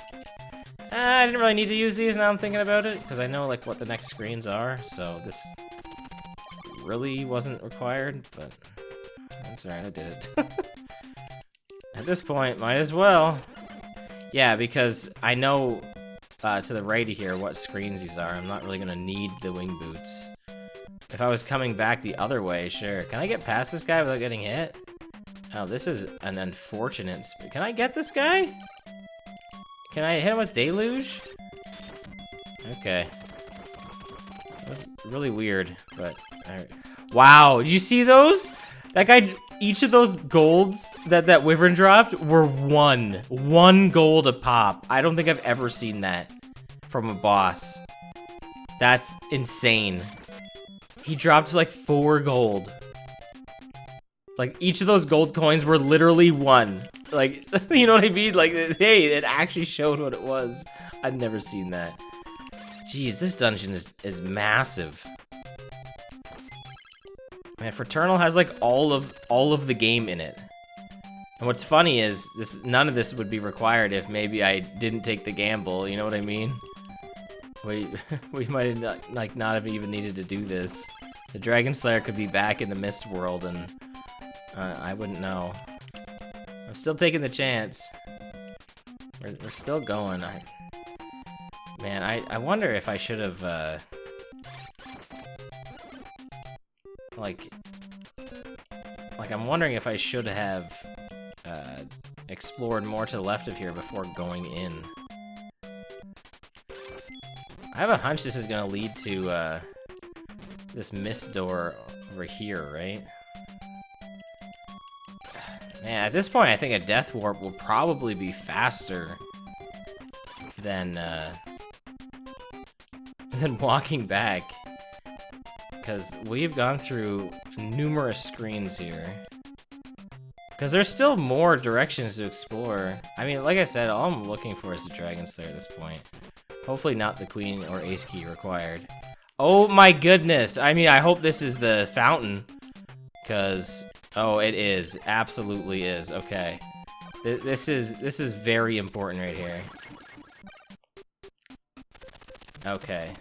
I didn't really need to use these now I'm thinking about it, because I know like what the next screens are, so this really wasn't required, but that's alright, I did it. At this point, might as well. Yeah, because I know to the right of here what screens these are. I'm not really gonna need the wing boots. If I was coming back the other way, sure. Can I get past this guy without getting hit? Oh, this is an unfortunate... Can I get this guy? Can I hit him with Deluge? Okay. That was really weird, but... Alright. Wow, did you see those? That guy, each of those golds that Wyvern dropped were one gold a pop. I don't think I've ever seen that from a boss. That's insane. He dropped like 4 gold. Like, each of those gold coins were literally 1. Like, you know what I mean? Like, hey, it actually showed what it was. I've never seen that. Jeez, this dungeon is massive. Man, Fraternal has like all of the game in it. And what's funny is none of this would be required if maybe I didn't take the gamble, you know what I mean? We might not have even needed to do this. The Dragon Slayer could be back in the Mist world and I wouldn't know. I'm still taking the chance. We're still going. Man, I wonder if I should have like I'm wondering if I should have explored more to the left of here before going in. I have a hunch this is gonna lead to this mist door over here, right? Man, at this point, I think a death warp will probably be faster than walking back. Because we've gone through numerous screens here. Because there's still more directions to explore. I mean, like I said, all I'm looking for is the Dragon Slayer at this point. Hopefully not the Queen or Ace Key required. Oh my goodness! I mean, I hope this is the fountain. Because, oh, it is. Absolutely is. Okay. This is very important right here. Okay.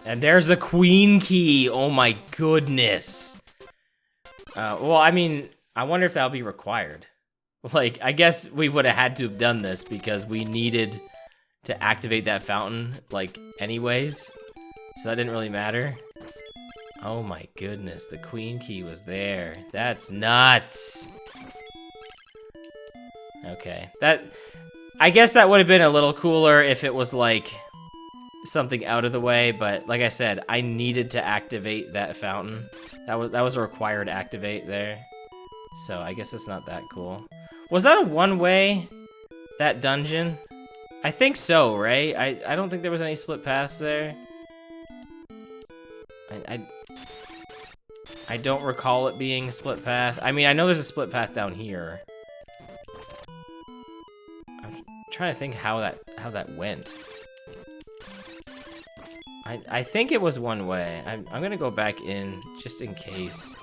And there's the Queen Key. Oh my goodness. Well, I mean, I wonder if that'll be required. Like, I guess we would have had to have done this because we needed to activate that fountain, like, anyways. So that didn't really matter. Oh my goodness, the Queen Key was there. That's nuts. Okay, I guess that would have been a little cooler if it was, like, something out of the way, but like I said, I needed to activate that fountain. That was a required activate there. So I guess it's not that cool. Was that a one-way, that dungeon? I think so, right? I don't think there was any split paths there. I don't recall it being a split path. I mean, I know there's a split path down here. I'm trying to think how that went. I think it was one way. I'm gonna go back in just in case.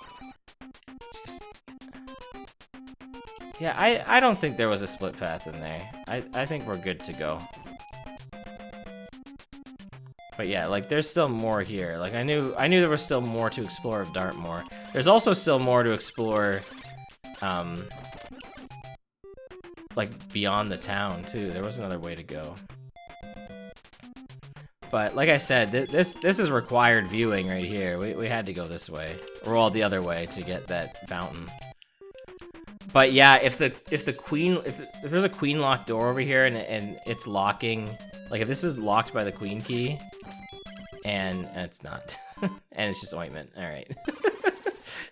Yeah, I don't think there was a split path in there. I think we're good to go. But yeah, like there's still more here. Like I knew there was still more to explore of Dartmoor. There's also still more to explore like beyond the town too. There was another way to go. But like I said, this is required viewing right here. We had to go this way, or all the other way to get that fountain. But yeah, if there's a queen locked door over here and it's locking, like if this is locked by the Queen Key, and it's not, and it's just ointment. All right,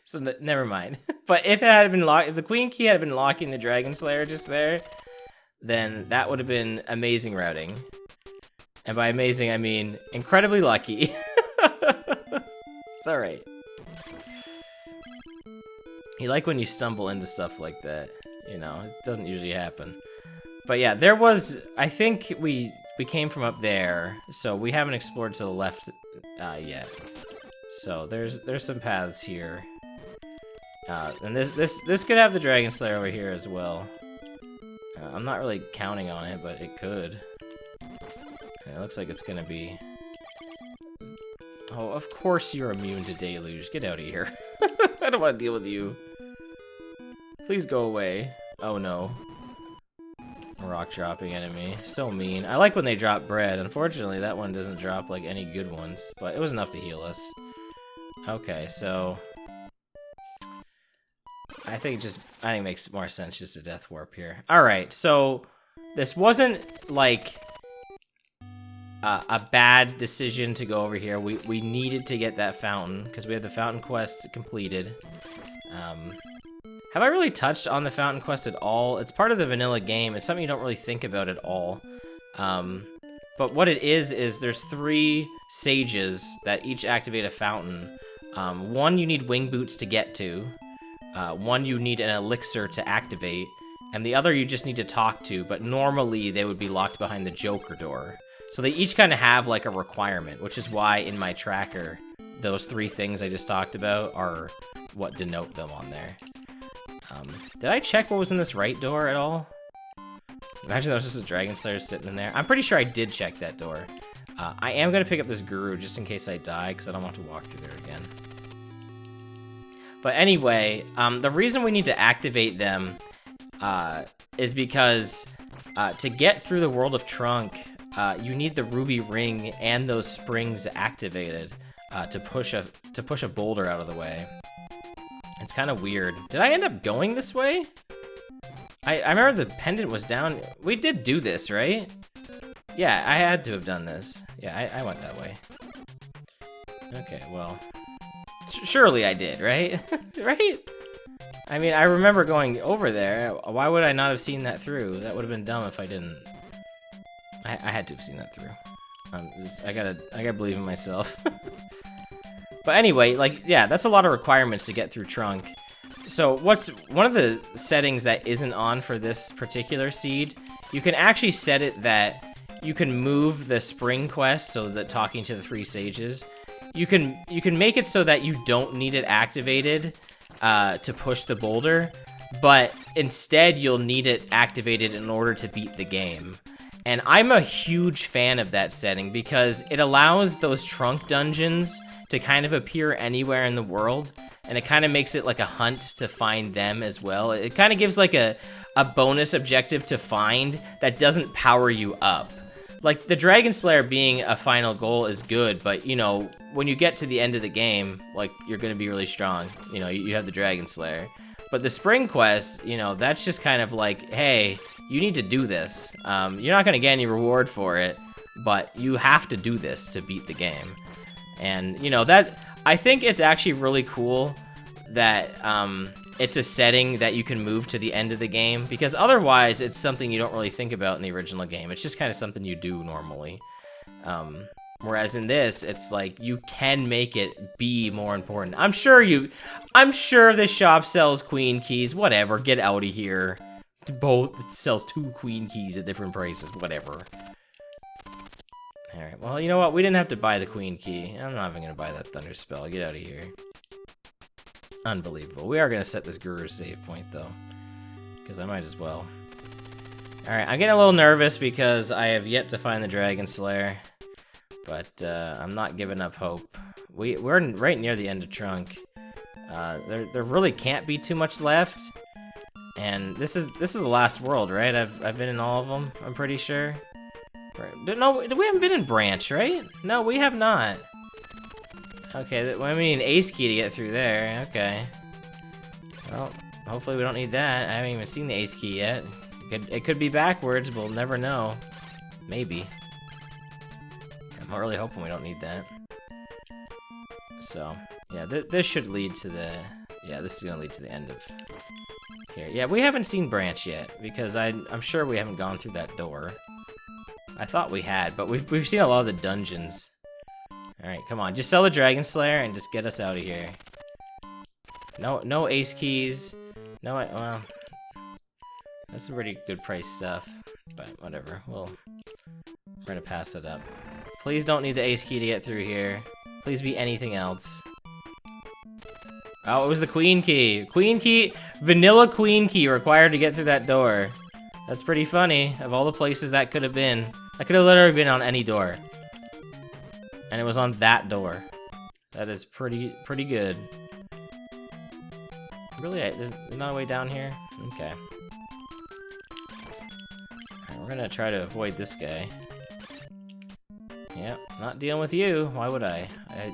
so never mind. But if it had been locked, if the Queen Key had been locking the Dragon Slayer just there, then that would have been amazing routing. And by amazing, I mean incredibly lucky. It's alright. You like when you stumble into stuff like that. You know, it doesn't usually happen. But yeah, there was... I think we came from up there, so we haven't explored to the left yet. So there's some paths here. And this could have the Dragon Slayer over here as well. I'm not really counting on it, but it could. It looks like it's gonna be... Oh, of course you're immune to Deluge. Get out of here. I don't want to deal with you. Please go away. Oh no. Rock dropping enemy. So mean. I like when they drop bread. Unfortunately, that one doesn't drop like any good ones, but it was enough to heal us. Okay, so... I think it makes more sense just a death warp here. Alright, so... this wasn't, like, a bad decision to go over here. We needed to get that fountain, because we had the fountain quest completed. Have I really touched on the fountain quest at all? It's part of the vanilla game. It's something you don't really think about at all. But what it is there's 3 sages that each activate a fountain. One you need wing boots to get to. One you need an elixir to activate. And the other you just need to talk to, but normally they would be locked behind the Joker door. So they each kind of have like a requirement, which is why in my tracker, those 3 things I just talked about are what denote them on there. Did I check what was in this right door at all? Imagine that was just a Dragon Slayer sitting in there. I'm pretty sure I did check that door. I am going to pick up this Guru just in case I die, because I don't want to walk through there again. But anyway, the reason we need to activate them is because to get through the world of Trunk, you need the ruby ring and those springs activated to push a boulder out of the way. It's kind of weird. Did I end up going this way? I remember the pendant was down. We did do this, right? Yeah, I had to have done this. Yeah, I went that way. Okay, well, surely I did, right? Right? I mean, I remember going over there. Why would I not have seen that through? That would have been dumb if I didn't. I had to have seen that through. I gotta believe in myself. But anyway, like, yeah, that's a lot of requirements to get through Trunk. So one of the settings that isn't on for this particular seed, you can actually set it that you can move the spring quest, so that talking to the 3 sages, you can make it so that you don't need it activated to push the boulder, but instead you'll need it activated in order to beat the game. And I'm a huge fan of that setting because it allows those Trunk dungeons to kind of appear anywhere in the world, and it kind of makes it like a hunt to find them as well. It kind of gives like a bonus objective to find that doesn't power you up. Like, the Dragon Slayer being a final goal is good, but, you know, when you get to the end of the game, like, you're gonna be really strong. You know, you have the Dragon Slayer. But the Spring Quest, you know, that's just kind of like, hey, you need to do this. You're not gonna get any reward for it, but you have to do this to beat the game. And, you know, that, I think it's actually really cool that it's a setting that you can move to the end of the game, because otherwise it's something you don't really think about in the original game. It's just kind of something you do normally. Whereas in this, it's like you can make it be more important. I'm sure this shop sells queen keys. Whatever, get out of here. Both sells 2 queen keys at different prices. Whatever. All right. Well, you know what? We didn't have to buy the queen key. I'm not even gonna buy that thunder spell. Get out of here. Unbelievable. We are gonna set this Guru save point though, because I might as well. All right. I'm getting a little nervous because I have yet to find the Dragon Slayer. But I'm not giving up hope. We're right near the end of Trunk. There really can't be too much left, and this is the last world, right? I've been in all of them. I'm pretty sure. Right. No, we haven't been in Branch, right? No, we have not. Okay, I mean Ace Key to get through there. Okay. Well, hopefully we don't need that. I haven't even seen the Ace Key yet. It could be backwards. We'll never know. Maybe. I'm really hoping we don't need that. So, yeah, this should lead to the... Yeah, this is going to lead to the end of here. Yeah, we haven't seen Branch yet, because I'm sure we haven't gone through that door. I thought we had, but we've seen a lot of the dungeons. Alright, come on. Just sell the Dragon Slayer and just get us out of here. No Ace Keys. No, well... That's some pretty good price stuff, but whatever. We're going to pass it up. Please don't need the Ace Key to get through here. Please be anything else. Oh, it was the Queen Key. Queen Key, vanilla Queen Key required to get through that door. That's pretty funny. Of all the places that could have been, that could have literally been on any door. And it was on that door. That is pretty good. Really, there's not a way down here? Okay. Alright, we're gonna try to avoid this guy. Yep, not dealing with you. Why would I?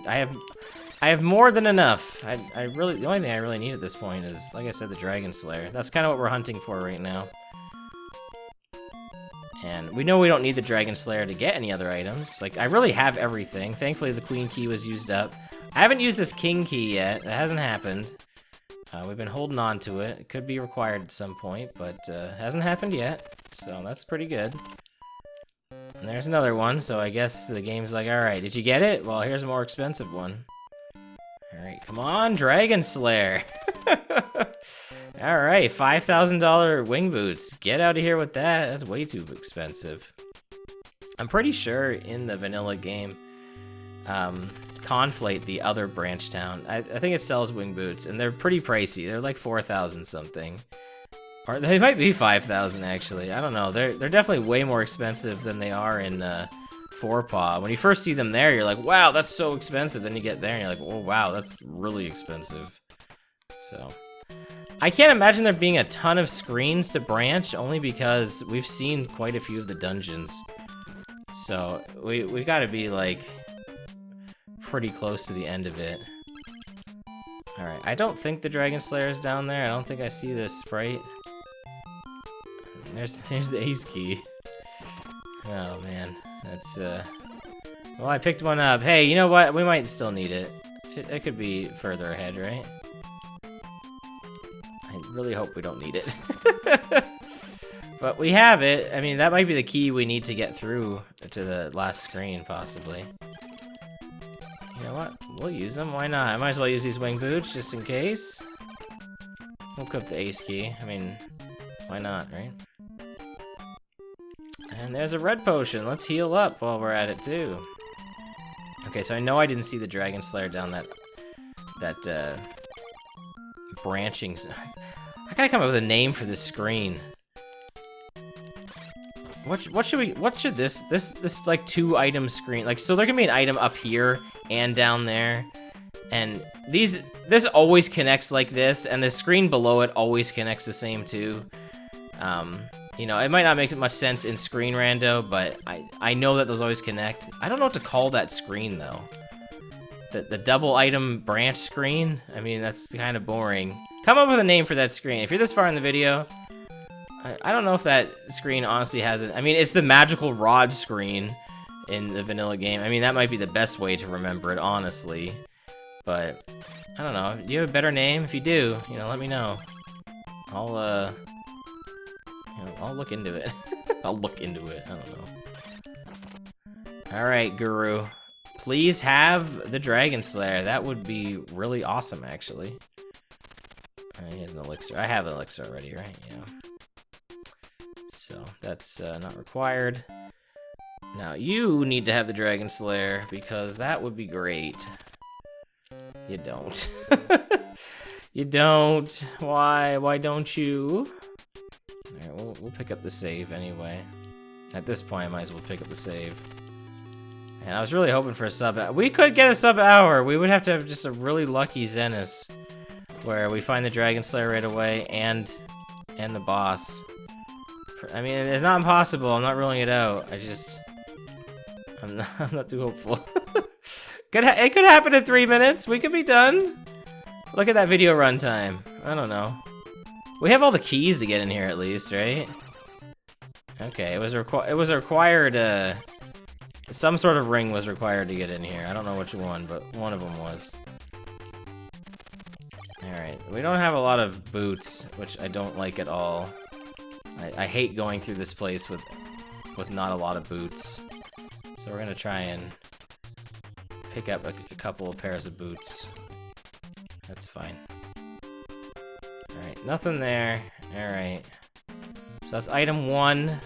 I have more than enough. The only thing I really need at this point is, like I said, the Dragon Slayer. That's kind of what we're hunting for right now. And we know we don't need the Dragon Slayer to get any other items. Like, I really have everything. Thankfully, the Queen Key was used up. I haven't used this King Key yet. That hasn't happened. We've been holding on to it. It could be required at some point, but hasn't happened yet. So that's pretty good. And there's another one, so I guess the game's like, alright, did you get it? Well, here's a more expensive one. Alright, come on, Dragon Slayer! Alright, $5,000 wing boots. Get out of here with that. That's way too expensive. I'm pretty sure in the vanilla game, Conflate, the other branch town, I think it sells wing boots, and they're pretty pricey. They're like 4,000 something. Or they might be 5,000 actually. I don't know. They're definitely way more expensive than they are in Forepaw. When you first see them there, you're like, wow, that's so expensive. Then you get there and you're like, oh wow, that's really expensive. So I can't imagine there being a ton of screens to branch, only because we've seen quite a few of the dungeons. So we got to be like pretty close to the end of it. All right, I don't think the Dragon Slayer is down there. I don't think I see this sprite. There's the ace key. Oh man, that's well, I picked one up. Hey, you know what? We might still need it. It could be further ahead, right? I really hope we don't need it. But we have it. I mean, that might be the key we need to get through to the last screen, possibly. You know what? We'll use them. Why not? I might as well use these wing boots just in case. We'll cook the ace key. I mean, why not, right? And there's a red potion. Let's heal up while we're at it too. Okay, so I know I didn't see the Dragon Slayer down that branching. I gotta come up with a name for this screen. What should this like 2 item screen, like, so there can be an item up here and down there, and this always connects like this, and the screen below it always connects the same too. You know, it might not make much sense in screen rando, but I know that those always connect. I don't know what to call that screen though. The double item branch screen? I mean, that's kind of boring. Come up with a name for that screen. If you're this far in the video, I don't know if that screen honestly has it. I mean, it's the magical rod screen in the vanilla game. I mean, that might be the best way to remember it, honestly. But I don't know. Do you have a better name? If you do, you know, let me know. I'll look into it. I'll look into it. I don't know. All right, Guru. Please have the Dragon Slayer. That would be really awesome, actually. He has an elixir. I have an elixir already, right? Yeah. So that's not required. Now you need to have the Dragon Slayer because that would be great. You don't. You don't. Why? Why don't you? Alright, we'll pick up the save anyway. At this point, I might as well pick up the save. And I was really hoping for a sub. We could get a sub hour. We would have to have just a really lucky Zenith, where we find the Dragon Slayer right away and the boss. I mean, it's not impossible. I'm not ruling it out. I'm not too hopeful. It could happen in 3 minutes. We could be done. Look at that video runtime. I don't know. We have all the keys to get in here at least, right? Okay, it was required. Some sort of ring was required to get in here. I don't know which one, but one of them was. All right, we don't have a lot of boots, which I don't like at all. I hate going through this place with not a lot of boots. So we're gonna try and pick up a couple of pairs of boots. That's fine. Alright, nothing there. Alright. So that's item 1.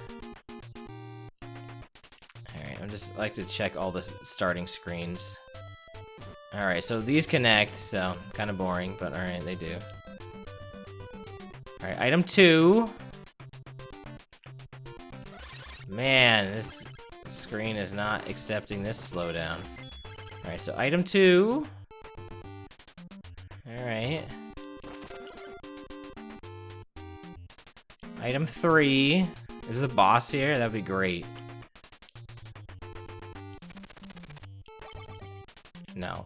Alright, I just like to check all the starting screens. Alright, so these connect, so kind of boring, but alright, they do. Alright, item 2. Man, this screen is not accepting this slowdown. Alright, so item 2. Alright. Item 3. Is the boss here? That'd be great. No.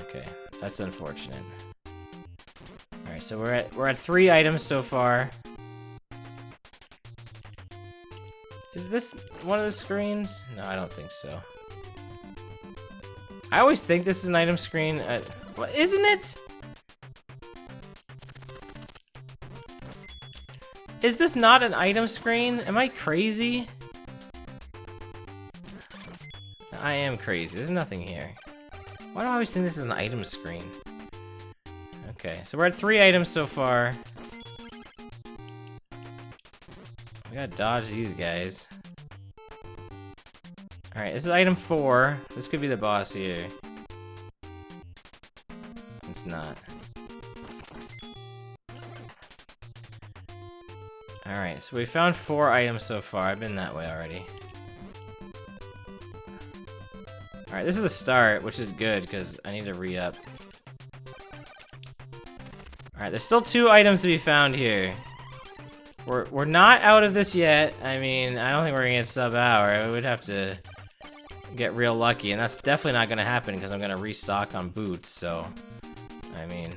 Okay, that's unfortunate. Alright, so we're at 3 items so far. Is this one of the screens? No, I don't think so. I always think this is an item screen. What, isn't it? Is this not an item screen? Am I crazy? I am crazy. There's nothing here. Why do I always think this is an item screen? Okay, so we're at 3 items so far. We gotta dodge these guys. Alright, this is item 4. This could be the boss here. It's not. Alright, so we found 4 items so far. I've been that way already. Alright, this is a start, which is good, because I need to re-up. Alright, there's still 2 items to be found here. We're not out of this yet. I mean, I don't think we're gonna get sub-hour. We would have to get real lucky, and that's definitely not gonna happen, because I'm gonna restock on boots, so... I mean...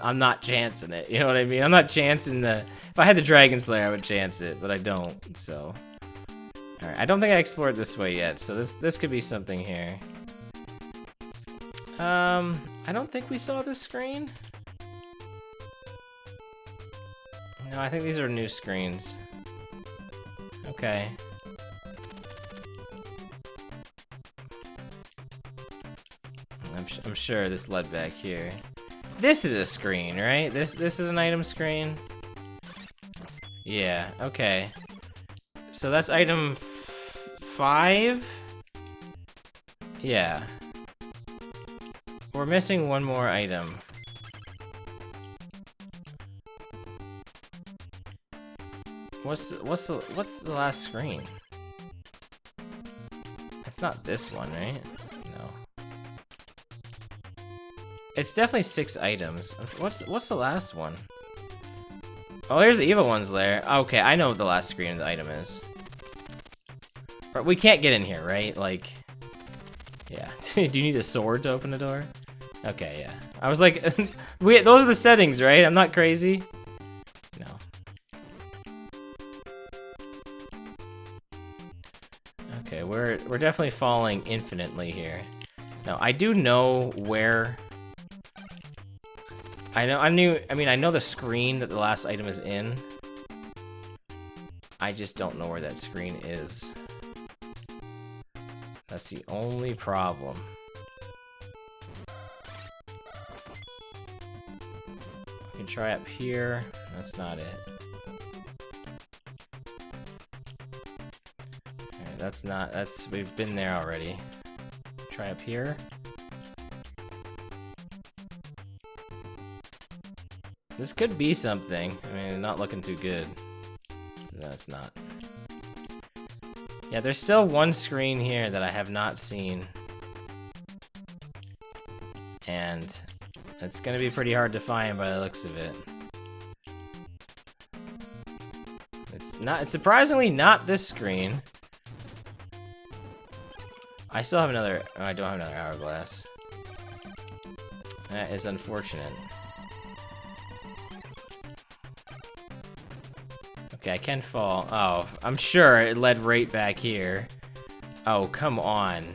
I'm not chancing it, you know what I mean? I'm not chancing the... If I had the Dragon Slayer, I would chance it, but I don't, so... Alright, I don't think I explored this way yet, so this could be something here. I don't think we saw this screen. No, I think these are new screens. Okay. I'm sure this led back here. This is a screen, right? This is an item screen? Yeah, okay. So that's item 5? Yeah. We're missing one more item. What's the last screen? It's not this one, right? No. It's definitely 6 items. What's the last one? Oh, here's the evil one's lair. Okay, I know what the last screen of the item is. But we can't get in here, right? Like, yeah. Do you need a sword to open the door? Okay, yeah. I was like, those are the settings, right? I'm not crazy. No. Okay, we're definitely falling infinitely here. Now, I do know where... I know the screen that the last item is in. I just don't know where that screen is. That's the only problem. We can try up here. That's not it. Alright, we've been there already. Try up here. This could be something. I mean, not looking too good. So no, it's not. Yeah, there's still one screen here that I have not seen. And it's gonna be pretty hard to find by the looks of it. It's surprisingly not this screen. I still have another, oh, I don't have another hourglass. That is unfortunate. Okay, I can fall. Oh, I'm sure it led right back here. Oh, come on.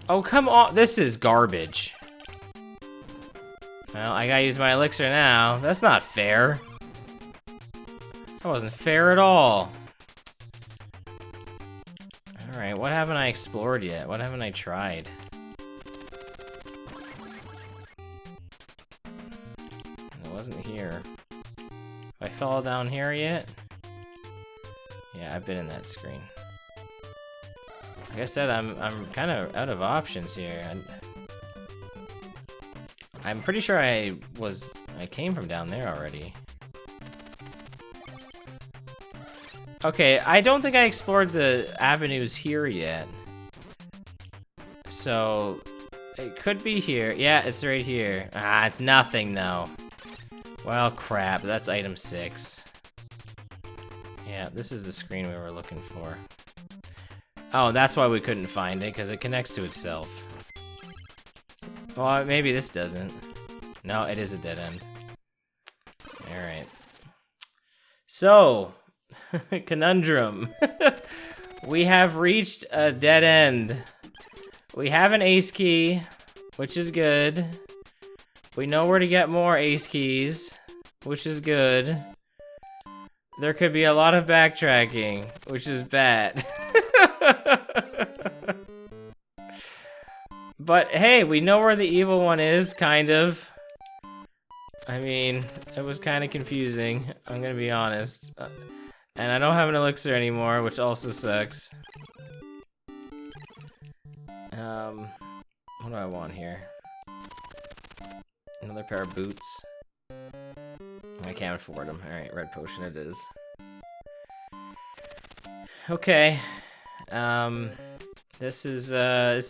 Oh, come on. This is garbage. Well, I gotta use my elixir now. That's not fair. That wasn't fair at all. Alright, what haven't I explored yet? What haven't I tried? It wasn't here. Have I fell down here yet? Yeah, I've been in that screen. Like I said, I'm kind of out of options here. I'm pretty sure I came from down there already. Okay, I don't think I explored the avenues here yet. So, it could be here. Yeah, it's right here. Ah, it's nothing though. Well, crap, that's item 6. Yeah, this is the screen we were looking for. Oh, that's why we couldn't find it, because it connects to itself. Well, maybe this doesn't. No, it is a dead end. Alright. So, Conundrum. We have reached a dead end. We have an ace key, which is good. We know where to get more ace keys, which is good. There could be a lot of backtracking, which is bad. But hey, we know where the evil one is, kind of. I mean, it was kind of confusing, I'm gonna be honest. And I don't have an elixir anymore, which also sucks. What do I want here? Another pair of boots. I can't afford them. Alright, red potion it is. Okay. This is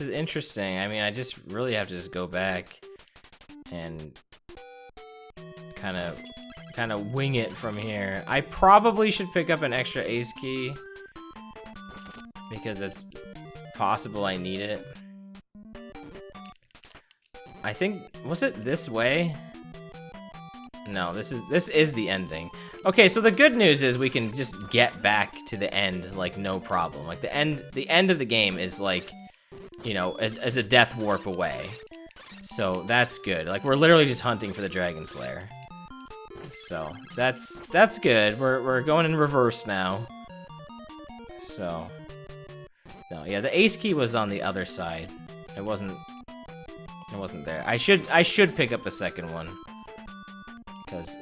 interesting. I mean, I just really have to just go back and kind of wing it from here. I probably should pick up an extra ace key because it's possible I need it. I think, was it this way? No, this is the ending. Okay, so the good news is we can just get back to the end like no problem. Like the end of the game is like, you know, as a death warp away. So that's good. Like we're literally just hunting for the Dragon Slayer. So that's good. We're going in reverse now. So no, yeah, the ace key was on the other side. It wasn't there. I should pick up a second one. Because,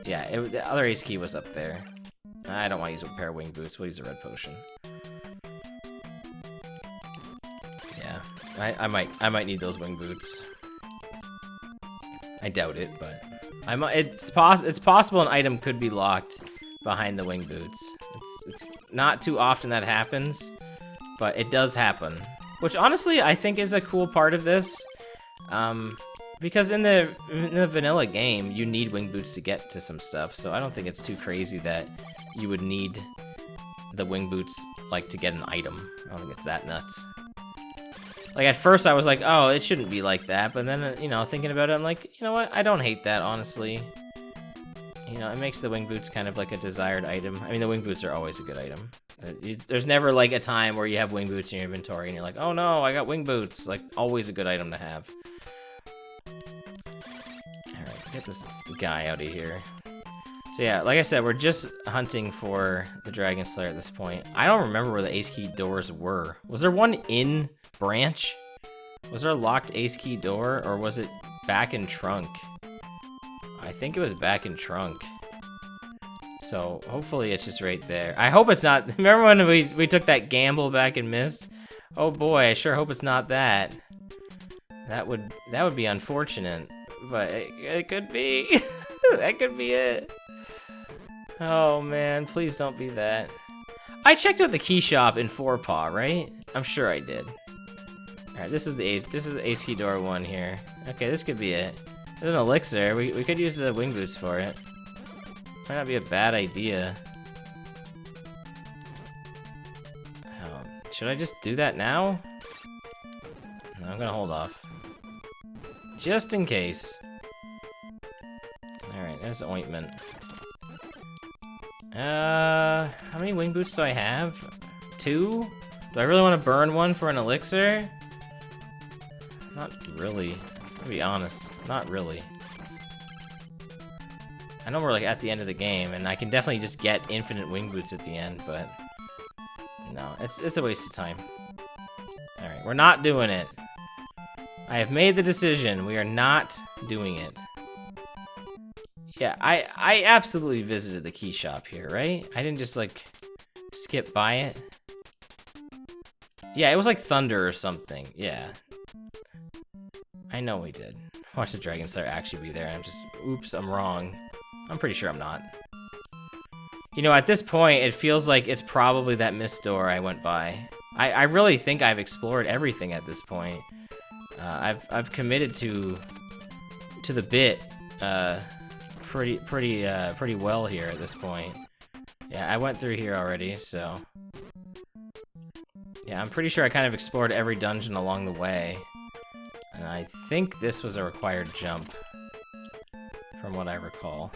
yeah, the other ace key was up there. I don't want to use a pair of wing boots. We'll use a red potion. Yeah, I might need those wing boots. I doubt it, but it's possible an item could be locked behind the wing boots. It's not too often that happens, but it does happen. Which honestly, I think is a cool part of this. Because in the vanilla game, you need wing boots to get to some stuff, so I don't think it's too crazy that you would need the wing boots, like, to get an item. I don't think it's that nuts. Like, at first I was like, oh, it shouldn't be like that, but then, you know, thinking about it, I'm like, you know what, I don't hate that, honestly. You know, it makes the wing boots kind of like a desired item. I mean, the wing boots are always a good item. There's never, like, a time where you have wing boots in your inventory and you're like, oh no, I got wing boots. Like, always a good item to have. Get this guy out of here. So yeah, like I said, we're just hunting for the Dragon Slayer at this point. I don't remember where the ace key doors were. Was there one in branch? Was there a locked ace key door, or was it back in trunk? I think it was back in trunk. So hopefully it's just right there. I hope it's not. Remember when we took that gamble back and missed? Oh boy, I sure hope it's not that. That would be unfortunate. But it could be. That could be it. Oh man, please don't be that. I checked out the key shop in Forepaw, right? I'm sure I did. Alright, this is ace key door 1 here. Okay, this could be it. There's an elixir. We could use the wing boots for it. Might not be a bad idea. Should I just do that now? No, I'm gonna hold off. Just in case. Alright, there's ointment. How many wing boots do I have? 2? Do I really want to burn one for an elixir? Not really. To be honest, not really. I know we're like at the end of the game, and I can definitely just get infinite wing boots at the end, but no, it's a waste of time. Alright, we're not doing it. I have made the decision. We are not doing it. Yeah, I absolutely visited the key shop here, right? I didn't just, like, skip by it. Yeah, it was like Thunder or something. Yeah. I know we did. Watch the Dragon Slayer actually be there, and I'm just... Oops, I'm wrong. I'm pretty sure I'm not. You know, at this point, it feels like it's probably that mist door I went by. I really think I've explored everything at this point. I've committed to the bit pretty well here at this point. Yeah, I went through here already, so yeah, I'm pretty sure I kind of explored every dungeon along the way, and I think this was a required jump from what I recall.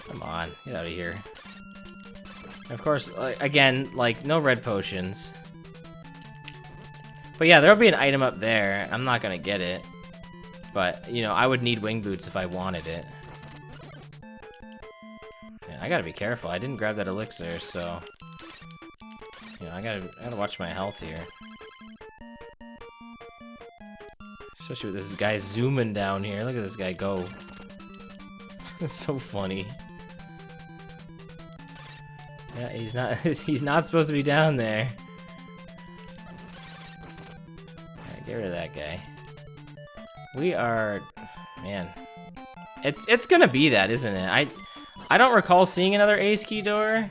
Come on, get out of here. And of course, again, like, no red potions. But yeah, there'll be an item up there. I'm not gonna get it. But, you know, I would need wing boots if I wanted it. Yeah, I gotta be careful. I didn't grab that elixir, so... You know, I gotta watch my health here. Especially with this guy zooming down here. Look at this guy go. It's so funny. Yeah, he's not supposed to be down there. Alright, get rid of that guy. We are, man. It's gonna be that, isn't it? I don't recall seeing another ace key door.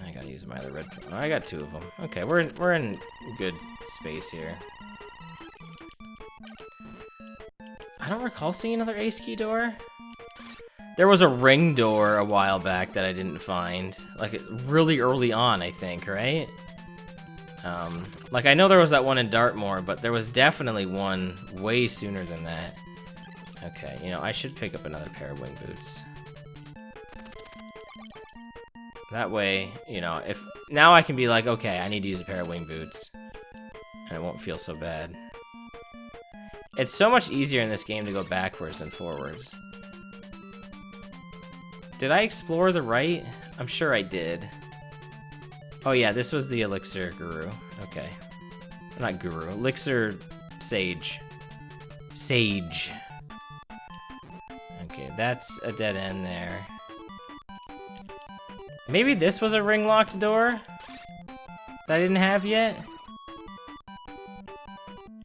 I gotta use my other red. Oh, I got two of them. Okay, we're in good space here. I don't recall seeing another ace key door. There was a ring door a while back that I didn't find, like really early on, I think, right? Like I know there was that one in Dartmoor, but there was definitely one way sooner than that. Okay, you know, I should pick up another pair of wing boots. That way, you know, if now I can be like, okay, I need to use a pair of wing boots, and it won't feel so bad. It's so much easier in this game to go backwards than forwards. Did I explore the right? I'm sure I did. Oh yeah, this was the elixir guru. Okay. Not guru, elixir sage. Sage. Okay, that's a dead end there. Maybe this was a ring-locked door that I didn't have yet?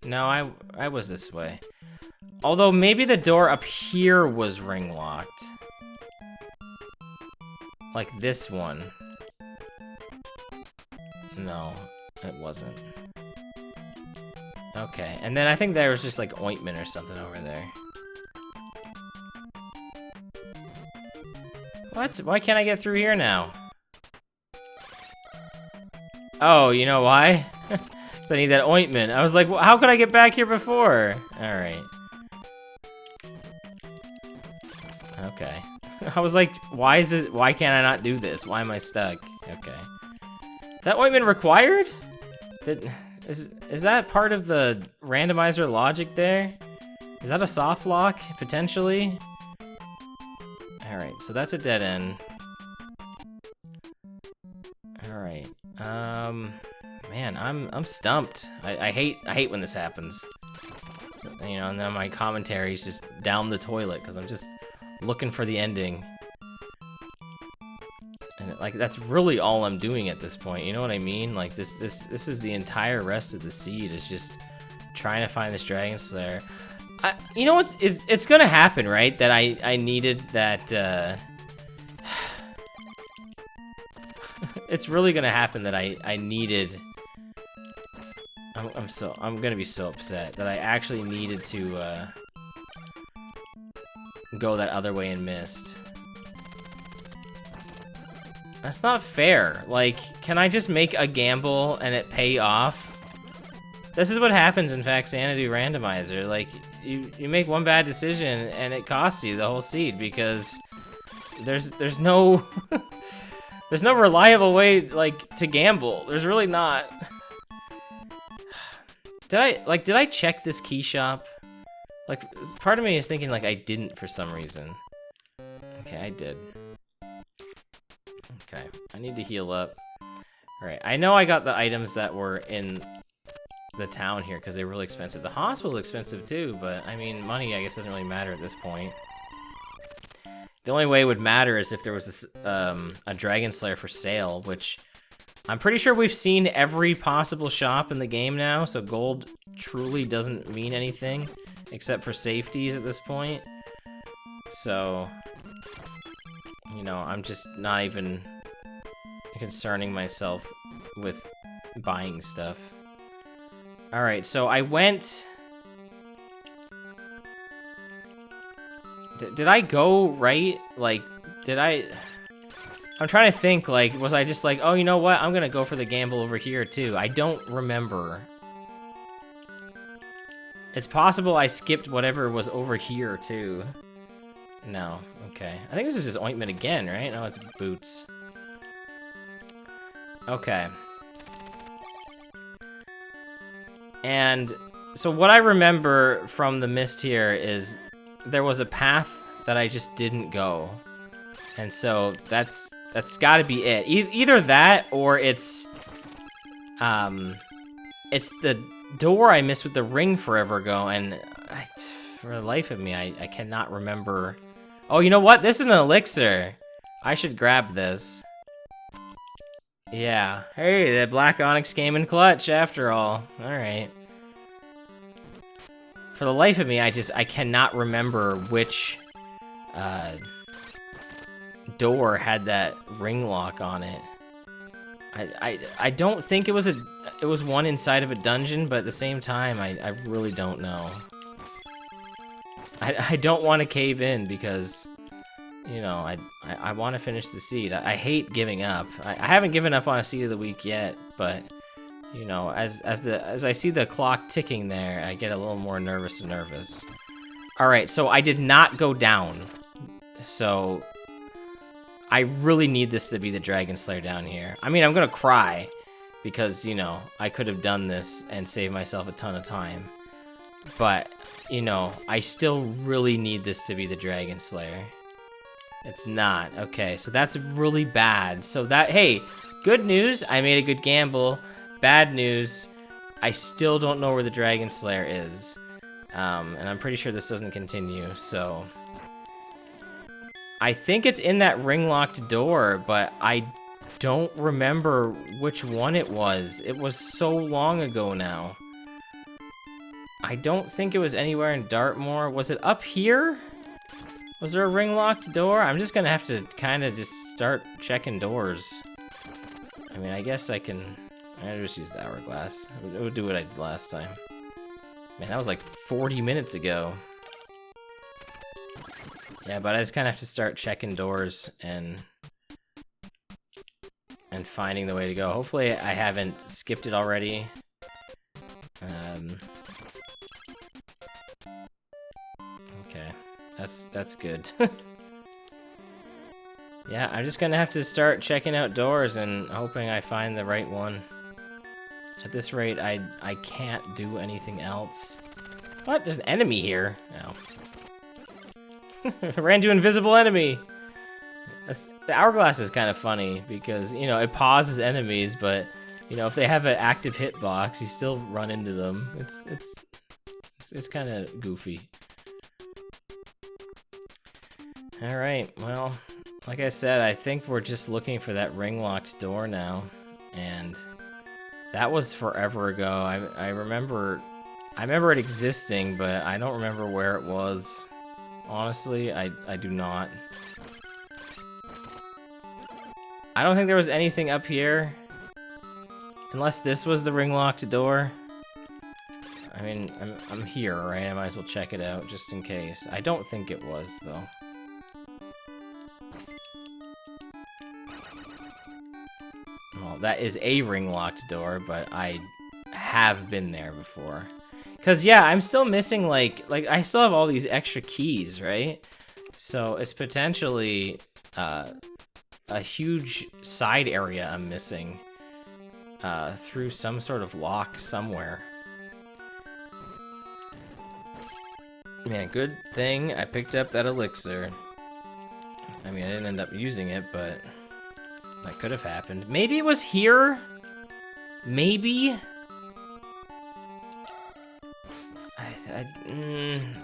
No, I was this way. Although maybe the door up here was ring-locked. Like this one. No, it wasn't. Okay, and then I think there was just like ointment or something over there. What? Why can't I get through here now? Oh, you know why? I need that ointment. I was like, well, how could I get back here before? Alright. Okay. I was like, why can't I not do this? Why am I stuck? Okay. Is that ointment required? Is that part of the randomizer logic there? Is that a soft lock, potentially? Alright, so that's a dead end. Alright. Man, I'm stumped. I hate when this happens. So, you know, and then my commentary is just down the toilet because I'm just looking for the ending. And like that's really all I'm doing at this point. You know what I mean? Like this is the entire rest of the seed is just trying to find this Dragon Slayer. You know what? It's gonna happen, right? That I needed that. It's really gonna happen that I needed. I'm gonna be so upset that I actually needed to go that other way and missed. That's not fair. Like, can I just make a gamble and it pay off? This is what happens in Faxanadu Randumizer. Like, you make one bad decision and it costs you the whole seed because there's no there's no reliable way like to gamble. There's really not. Did I check this key shop? Like, part of me is thinking like I didn't for some reason. Okay, I did. Okay, I need to heal up. Alright, I know I got the items that were in the town here because they're really expensive. The hospital's expensive too, but I mean, money I guess doesn't really matter at this point. The only way it would matter is if there was this, a Dragon Slayer for sale, which I'm pretty sure we've seen every possible shop in the game now, so gold truly doesn't mean anything except for safeties at this point. So, you know, I'm just not even concerning myself with buying stuff. Alright, so I went... Did I go right? Like, did I... I'm trying to think, like, was I just like, oh, you know what? I'm gonna go for the gamble over here, too. I don't remember. It's possible I skipped whatever was over here, too. No. Okay. I think this is just ointment again, right? No, it's boots. Okay. And so what I remember from the mist here is there was a path that I just didn't go. And so that's got to be it. Either that or it's the door I missed with the ring forever ago, and for the life of me, I cannot remember. Oh, you know what? This is an elixir. I should grab this. Yeah. Hey, the Black Onyx came in clutch after all. Alright. For the life of me, I cannot remember which door had that ring lock on it. I don't think it was one inside of a dungeon, but at the same time, I really don't know. I don't want to cave in because, you know, I want to finish the seed. I hate giving up. I haven't given up on a seed of the week yet, but you know, as I see the clock ticking there, I get a little more nervous and nervous. All right, so I did not go down. So I really need this to be the Dragon Slayer down here. I mean, I'm gonna cry because, you know, I could have done this and saved myself a ton of time. But, you know, I still really need this to be the Dragon Slayer. It's not. Okay, so that's really bad. So that, hey, good news, I made a good gamble. Bad news, I still don't know where the Dragon Slayer is. And I'm pretty sure this doesn't continue, so I think it's in that ring-locked door, but I don't remember which one it was. It was so long ago now. I don't think it was anywhere in Dartmoor. Was it up here? Was there a ring-locked door? I'm just gonna have to kind of just start checking doors. I mean, I guess I just use the hourglass. It would do what I did last time. Man, that was like 40 minutes ago. Yeah, but I just kind of have to start checking doors and finding the way to go. Hopefully I haven't skipped it already. Okay, that's good. Yeah, I'm just gonna have to start checking out doors and hoping I find the right one. At this rate, I can't do anything else. What? There's an enemy here. Oh. Ran to invisible enemy. The hourglass is kind of funny because, you know, it pauses enemies, but, you know, if they have an active hitbox, you still run into them. It's kind of goofy. All right, well, like I said, I think we're just looking for that ring-locked door now, and that was forever ago. I remember it existing, but I don't remember where it was. Honestly, I do not. I don't think there was anything up here. Unless this was the ring-locked door. I mean, I'm here, right? I might as well check it out just in case. I don't think it was, though. Well, that is a ring-locked door, but I have been there before. Cause yeah, I'm still missing like I still have all these extra keys, right? So it's potentially a huge side area I'm missing through some sort of lock somewhere. Man, good thing I picked up that elixir. I mean, I didn't end up using it, but that could have happened. Maybe it was here? Maybe?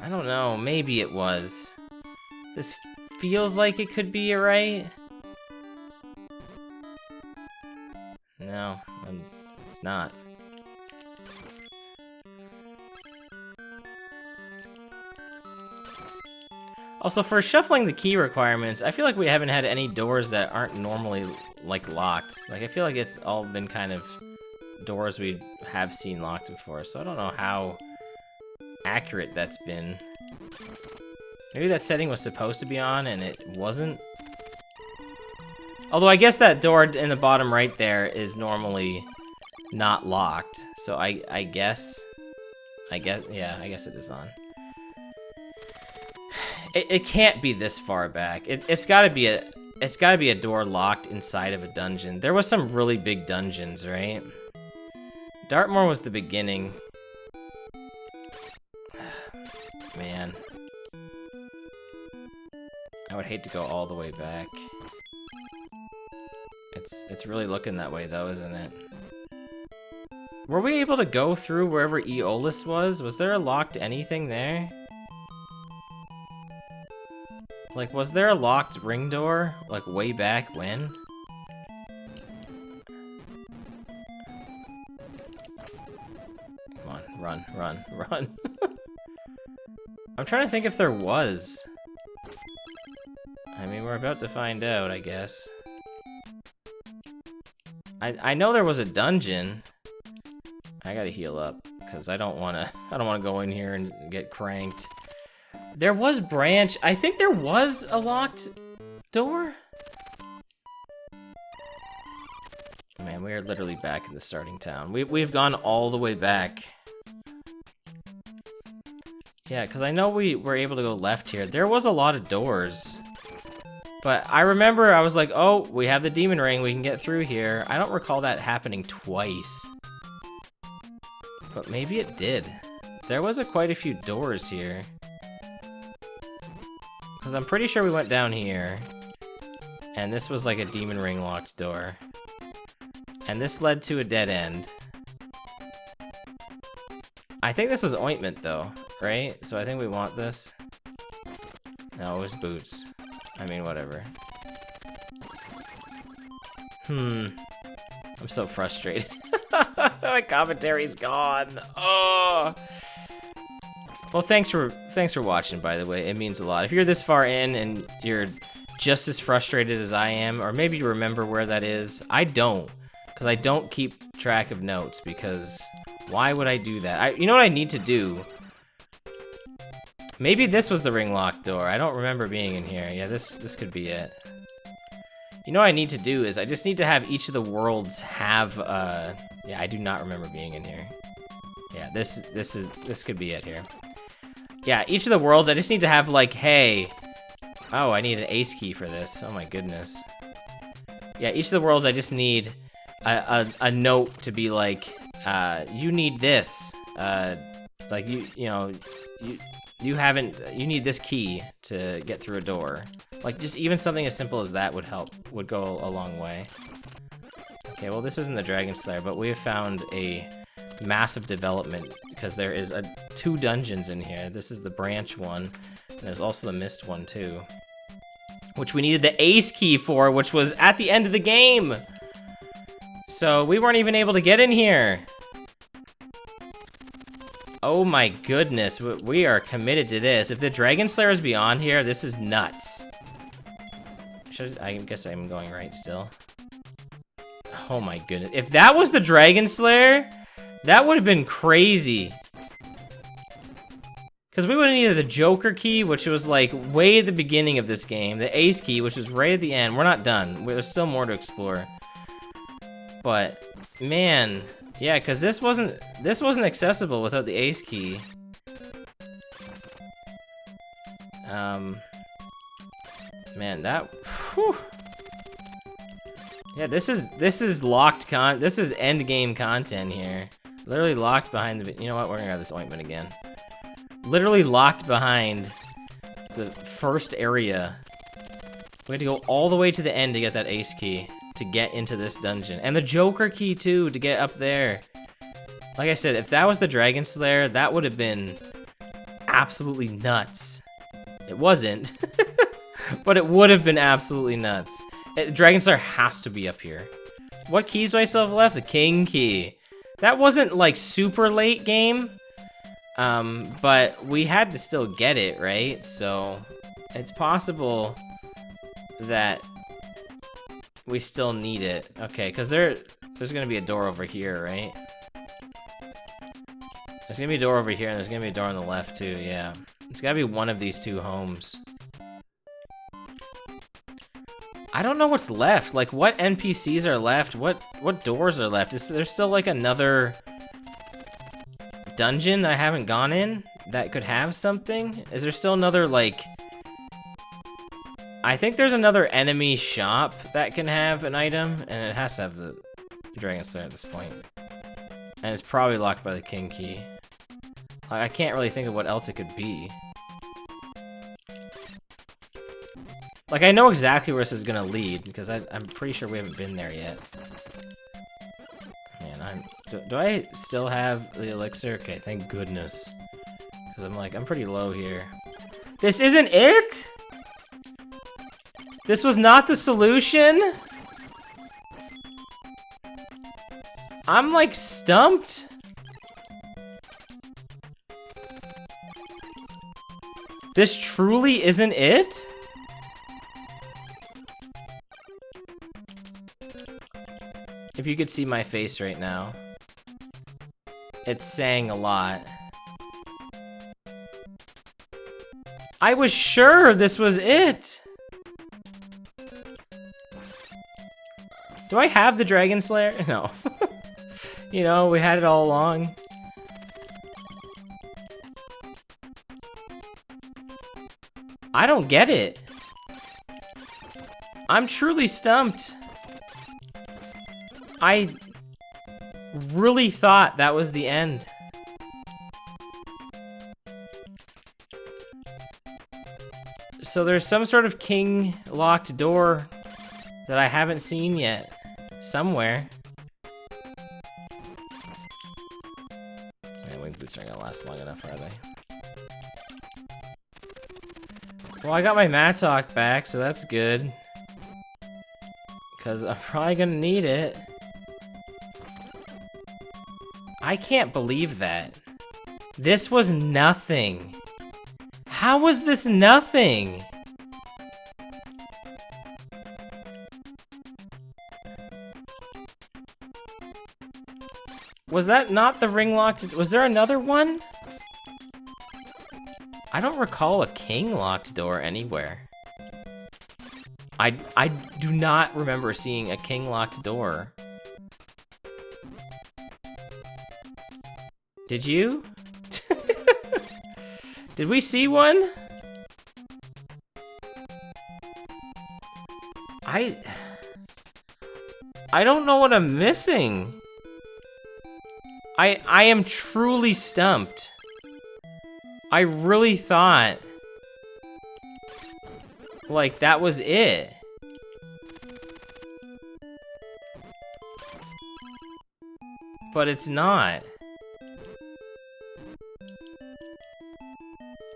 I don't know. Maybe it was. This feels like it could be, right? No, it's not. Also, for shuffling the key requirements, I feel like we haven't had any doors that aren't normally, like, locked. Like, I feel like it's all been kind of doors we have seen locked before, so I don't know how accurate that's been. Maybe that setting was supposed to be on and it wasn't. Although I guess that door in the bottom right there is normally not locked. So I guess, yeah, I guess it is on. It can't be this far back. It's gotta be a door locked inside of a dungeon. There was some really big dungeons, right? Dartmoor was the beginning. Man. I would hate to go all the way back. It's really looking that way though, isn't it? Were we able to go through wherever Aeolus was? Was there a locked anything there? Like, was there a locked ring door? Like, way back when? Come on, run, run, run. I'm trying to think if there was. I mean, we're about to find out, I guess. I know there was a dungeon. I gotta heal up, because I don't wanna go in here and get cranked. There was branch. I think there was a locked door. Man, we are literally back in the starting town. We've gone all the way back. Yeah, because I know we were able to go left here. There was a lot of doors. But I remember I was like, oh, we have the demon ring. We can get through here. I don't recall that happening twice. But maybe it did. There was quite a few doors here. Because I'm pretty sure we went down here. And this was like a demon ring locked door. And this led to a dead end. I think this was ointment though, right? So I think we want this. No, it was boots. I mean, whatever. I'm so frustrated. My commentary's gone. Oh. Well, thanks for watching, by the way. It means a lot. If you're this far in and you're just as frustrated as I am, or maybe you remember where that is, I don't, because I don't keep track of notes, because why would I do that? You know what I need to do? Maybe this was the ring locked door. I don't remember being in here. Yeah, this could be it. You know what I need to do is I just need to have each of the worlds have yeah, I do not remember being in here. Yeah, this could be it here. Yeah, each of the worlds I just need to have like, hey, oh, I need an ace key for this. Oh my goodness. Yeah, each of the worlds I just need a note to be like, you need this. Like you need this key to get through a door. Like, just even something as simple as that would go a long way. Okay, well, this isn't the Dragon Slayer, but we have found a massive development because there is 2 dungeons in here. This is the branch one, and there's also the mist one too, which we needed the ace key for, which was at the end of the game. So we weren't even able to get in here. Oh my goodness, we are committed to this. If the Dragon Slayer is beyond here, this is nuts. I guess I'm going right still. Oh my goodness. If that was the Dragon Slayer, that would have been crazy. Because we would have needed the Joker key, which was like way at the beginning of this game. The Ace key, which is right at the end. We're not done. There's still more to explore. But, man... Yeah, because this wasn't accessible without the ace key. Man, that. Whew. Yeah, this is locked this is end game content here. Literally locked behind the. You know what? We're gonna have this ointment again. Literally locked behind the first area. We had to go all the way to the end to get that ace key to get into this dungeon. And the Joker key, too, to get up there. Like I said, if that was the Dragon Slayer, that would have been absolutely nuts. It wasn't. But it would have been absolutely nuts. Dragon Slayer has to be up here. What keys do I still have left? The King key. That wasn't, like, super late game. But we had to still get it, right? So, it's possible that we still need it. Okay, because there's gonna be a door over here, right? There's gonna be a door over here, and there's gonna be a door on the left too, yeah. It's gotta be one of these 2 homes. I don't know what's left. Like, what NPCs are left? What doors are left? Is there still, like, another dungeon I haven't gone in that could have something? Is there still another, like, I think there's another enemy shop that can have an item, and it has to have the Dragon Slayer at this point. And it's probably locked by the king key. I can't really think of what else it could be. Like, I know exactly where this is gonna lead, because I'm pretty sure we haven't been there yet. Man, do I still have the elixir? Okay, thank goodness. Because I'm pretty low here. This isn't it? This was not the solution? I'm like stumped. This truly isn't it? If you could see my face right now, it's saying a lot. I was sure this was it. Do I have the Dragon Slayer? No. You know, we had it all along. I don't get it. I'm truly stumped. I really thought that was the end. So there's some sort of king locked door that I haven't seen yet. Somewhere. Yeah, wing boots aren't gonna last long enough, are they? Well, I got my Mattock back, so that's good. Because I'm probably gonna need it. I can't believe that. This was nothing. How was this nothing? Was that not the ring locked? Was there another one? I don't recall a king locked door anywhere. I do not remember seeing a king locked door. Did you? Did we see one? I don't know what I'm missing. I am truly stumped. I really thought like that was it. But it's not.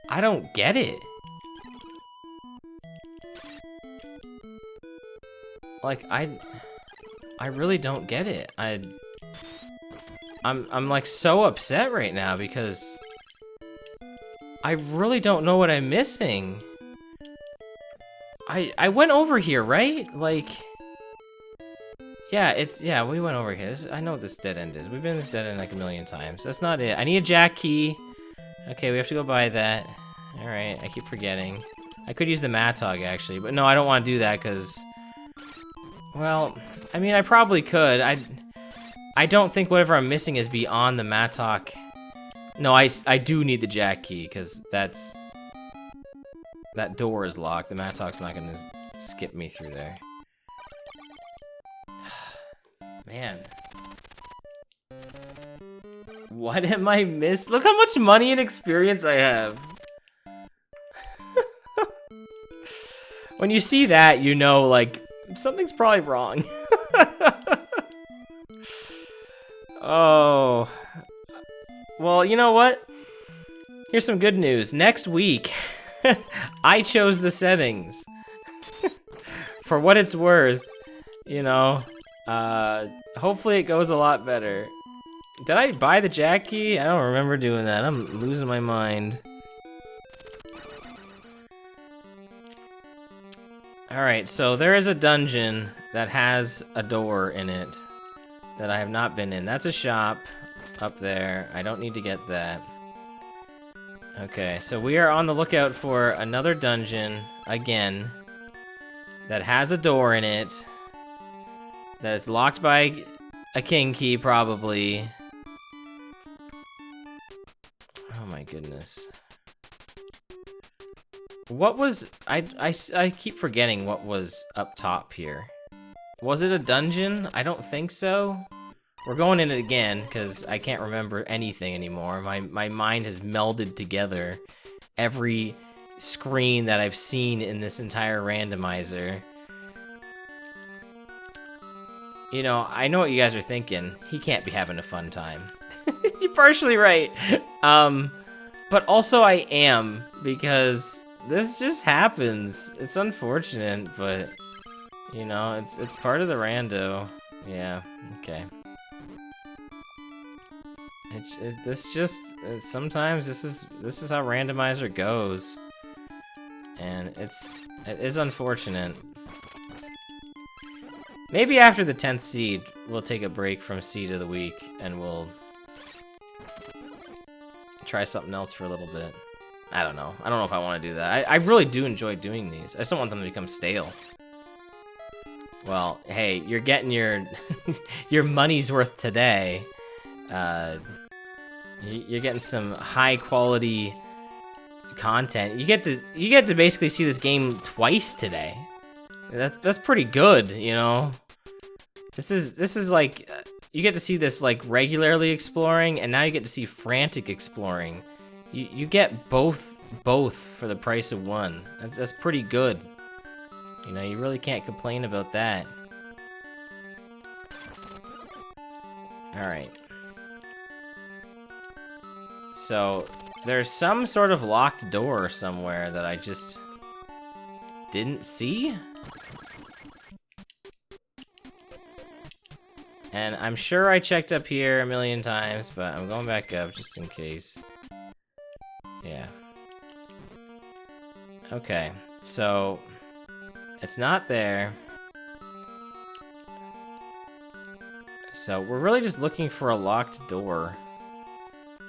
I don't get it. Like I really don't get it. I'm like so upset right now because I really don't know what I'm missing. I went over here, right? Like yeah, we went over here. I know what this dead end is. We've been in this dead end like a million times. That's not it. I need a jack key. Okay, we have to go buy that. Alright, I keep forgetting. I could use the Mattock, actually, but no, I don't want to do that, because... Well, I mean, I probably could. I don't think whatever I'm missing is beyond the Mattock. No, I do need the jack key, because that's... That door is locked. The Mattock's not going to skip me through there. Man. What am I missing? Look how much money and experience I have. When you see that, you know, like, something's probably wrong. Oh. Well, you know what? Here's some good news. Next week, I chose the settings. For what it's worth, you know, hopefully it goes a lot better. Did I buy the jack key? I don't remember doing that. I'm losing my mind. Alright, so there is a dungeon that has a door in it that I have not been in. That's a shop up there. I don't need to get that. Okay, so we are on the lookout for another dungeon, again, that has a door in it, that is locked by a king key, probably. Oh my goodness. What was... I keep forgetting what was up top here. Was it a dungeon? I don't think so. We're going in it again, because I can't remember anything anymore. My mind has melded together every screen that I've seen in this entire randomizer. You know, I know what you guys are thinking. He can't be having a fun time. You're partially right. But also I am, because this just happens. It's unfortunate, but you know, it's part of the rando. Yeah, okay. Sometimes this is how randomizer goes. And it is unfortunate. Maybe after the 10th seed, we'll take a break from seed of the week and we'll try something else for a little bit. I don't know. I don't know if I want to do that. I really do enjoy doing these. I just don't want them to become stale. Well, hey, you're getting your your money's worth today. You're getting some high quality content. You get to basically see this game twice today. That's pretty good, you know. This is like you get to see this like regularly exploring, and now you get to see frantic exploring. You get both for the price of one. That's pretty good. You know, you really can't complain about that. All right. So there's some sort of locked door somewhere that I just didn't see. And I'm sure I checked up here a million times, but I'm going back up just in case. Yeah. Okay, so it's not there. So we're really just looking for a locked door.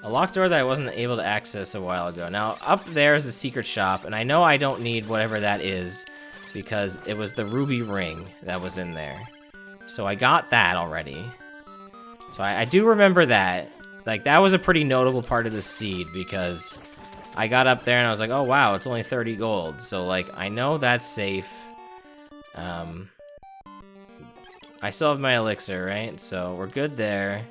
A locked door that I wasn't able to access a while ago. Now, up there is the secret shop, and I know I don't need whatever that is because it was the ruby ring that was in there. So I got that already. So I do remember that. Like, that was a pretty notable part of the seed because I got up there and I was like, oh wow, it's only 30 gold. So, like, I know that's safe. I still have my elixir, right? So we're good there.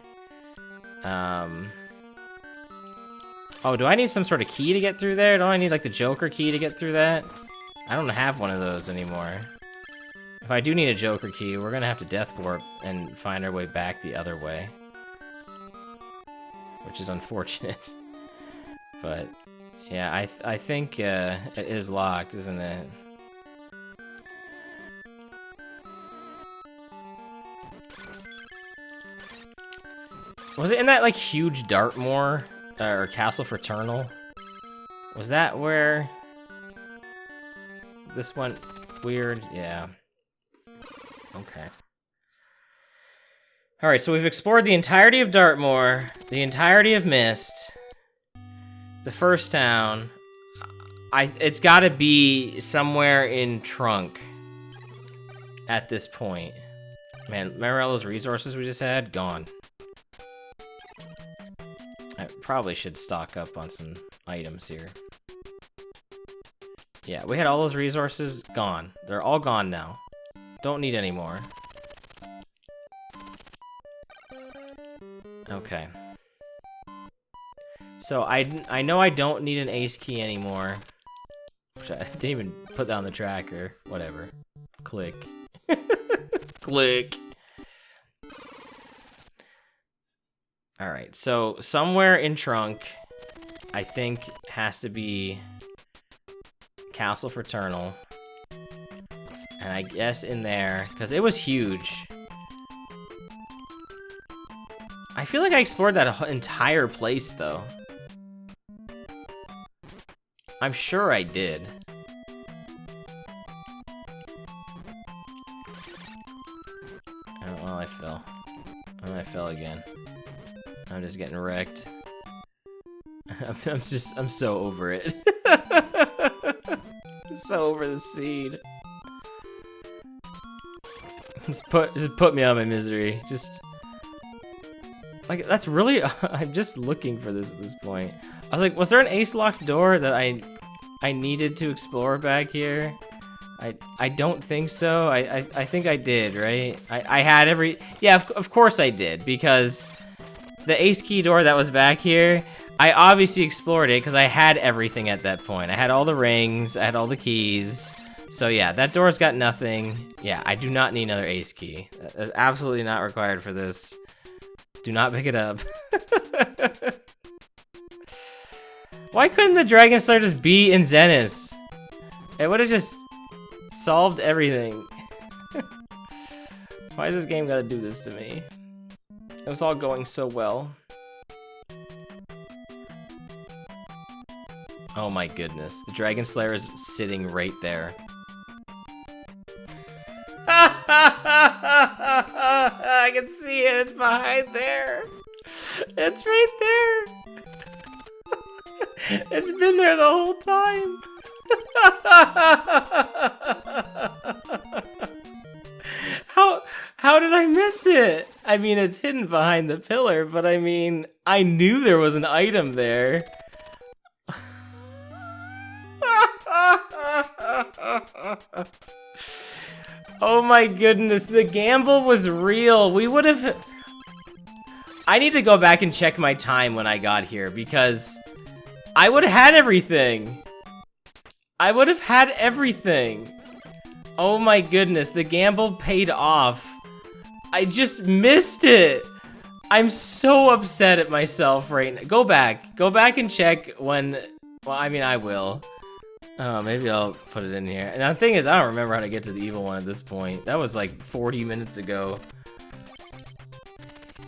Oh, do I need some sort of key to get through there? Don't I need, like, the Joker key to get through that? I don't have one of those anymore. If I do need a Joker key, we're gonna have to death warp and find our way back the other way. Which is unfortunate. But, yeah, I think it is locked, isn't it? Was it in that, like, huge Dartmoor? Or Castle Fraternal? Was that where this went weird? Yeah. Okay. Alright, so we've explored the entirety of Dartmoor, the entirety of Mist, the first town. It's gotta be somewhere in Trunk at this point. Man, remember all those resources we just had? Gone. I probably should stock up on some items here. Yeah, we had all those resources gone. They're all gone now. Don't need any more. Okay. So I know I don't need an ace key anymore. Which I didn't even put that on the tracker. Whatever. Click. Click. Alright, so somewhere in Trunk, I think has to be Castle Fraternal. And I guess in there, because it was huge. I feel like I explored that entire place, though. I'm sure I did. Oh, well, I fell. Oh, I fell again. I'm just getting wrecked. I'm so over it. So over the seed. Just put me out of my misery. Just like that's really I'm just looking for this at this point. I was like, was there an ace locked door that I I needed to explore back here? I don't think so. I think I did, right? I had every... Yeah, of course I did, because the ace key door that was back here, I obviously explored it because I had everything at that point. I had all the rings, I had all the keys. So yeah, that door's got nothing. Yeah, I do not need another ace key. That's absolutely not required for this. Do not pick it up. Why couldn't the Dragon Slayer just be in Zenith? It would have just solved everything. Why has this game gotta do this to me? It was all going so well. Oh my goodness, the Dragon Slayer is sitting right there. I can see it, it's behind there. It's right there. It's been there the whole time. How did I miss it? I mean, it's hidden behind the pillar, but I mean, I knew there was an item there. Oh my goodness, the gamble was real. We would have... I need to go back and check my time when I got here, because I would have had everything. I would have had everything. Oh my goodness, the gamble paid off. I just missed it. I'm so upset at myself right now. Go back and check when... Well, I mean, I will. Oh, maybe I'll put it in here. And the thing is, I don't remember how to get to the evil one at this point. That was like 40 minutes ago.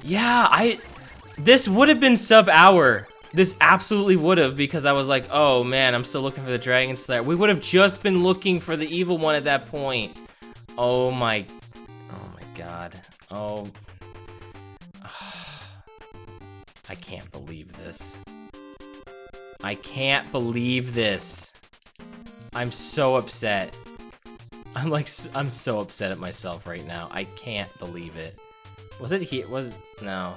Yeah, this would have been sub-hour. This absolutely would have, because I was like, oh man, I'm still looking for the Dragon Slayer. We would have just been looking for the evil one at that point. Oh my god. Oh. I can't believe this. I can't believe this. I'm so upset. I'm so upset at myself right now. I can't believe it. Was it here? No.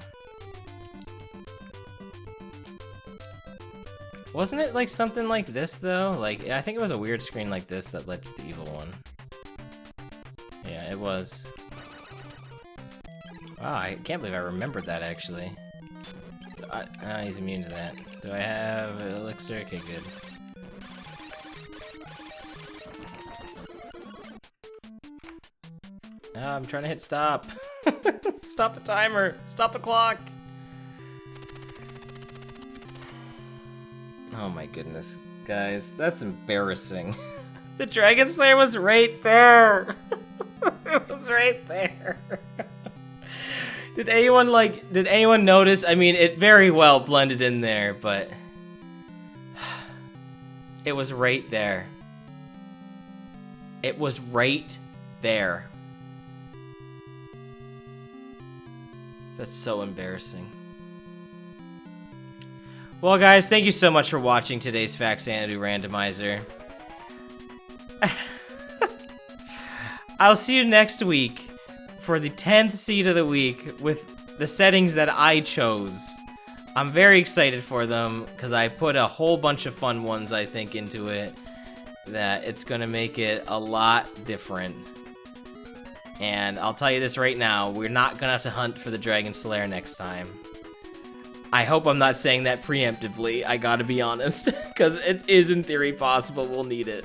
Wasn't it like something like this though? Like, I think it was a weird screen like this that led to the evil one. Yeah, it was. Wow, I can't believe I remembered that actually. He's immune to that. Do I have elixir? Okay, good. I'm trying to hit stop. Stop the timer. Stop the clock. Oh my goodness. Guys, that's embarrassing. The Dragon Slayer was right there. It was right there. Did anyone notice? I mean, it very well blended in there, but it was right there. It was right there. That's so embarrassing. Well, guys, thank you so much for watching today's Faxanadu Randomizer. I'll see you next week for the 10th seed of the week with the settings that I chose. I'm very excited for them because I put a whole bunch of fun ones, I think, into it. That it's going to make it a lot different. And I'll tell you this right now, we're not going to have to hunt for the Dragon Slayer next time. I hope I'm not saying that preemptively, I gotta be honest, because it is in theory possible we'll need it.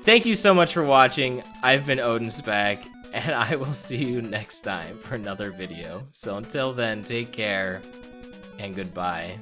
Thank you so much for watching. I've been OdinSpack, and I will see you next time for another video. So until then, take care, and goodbye.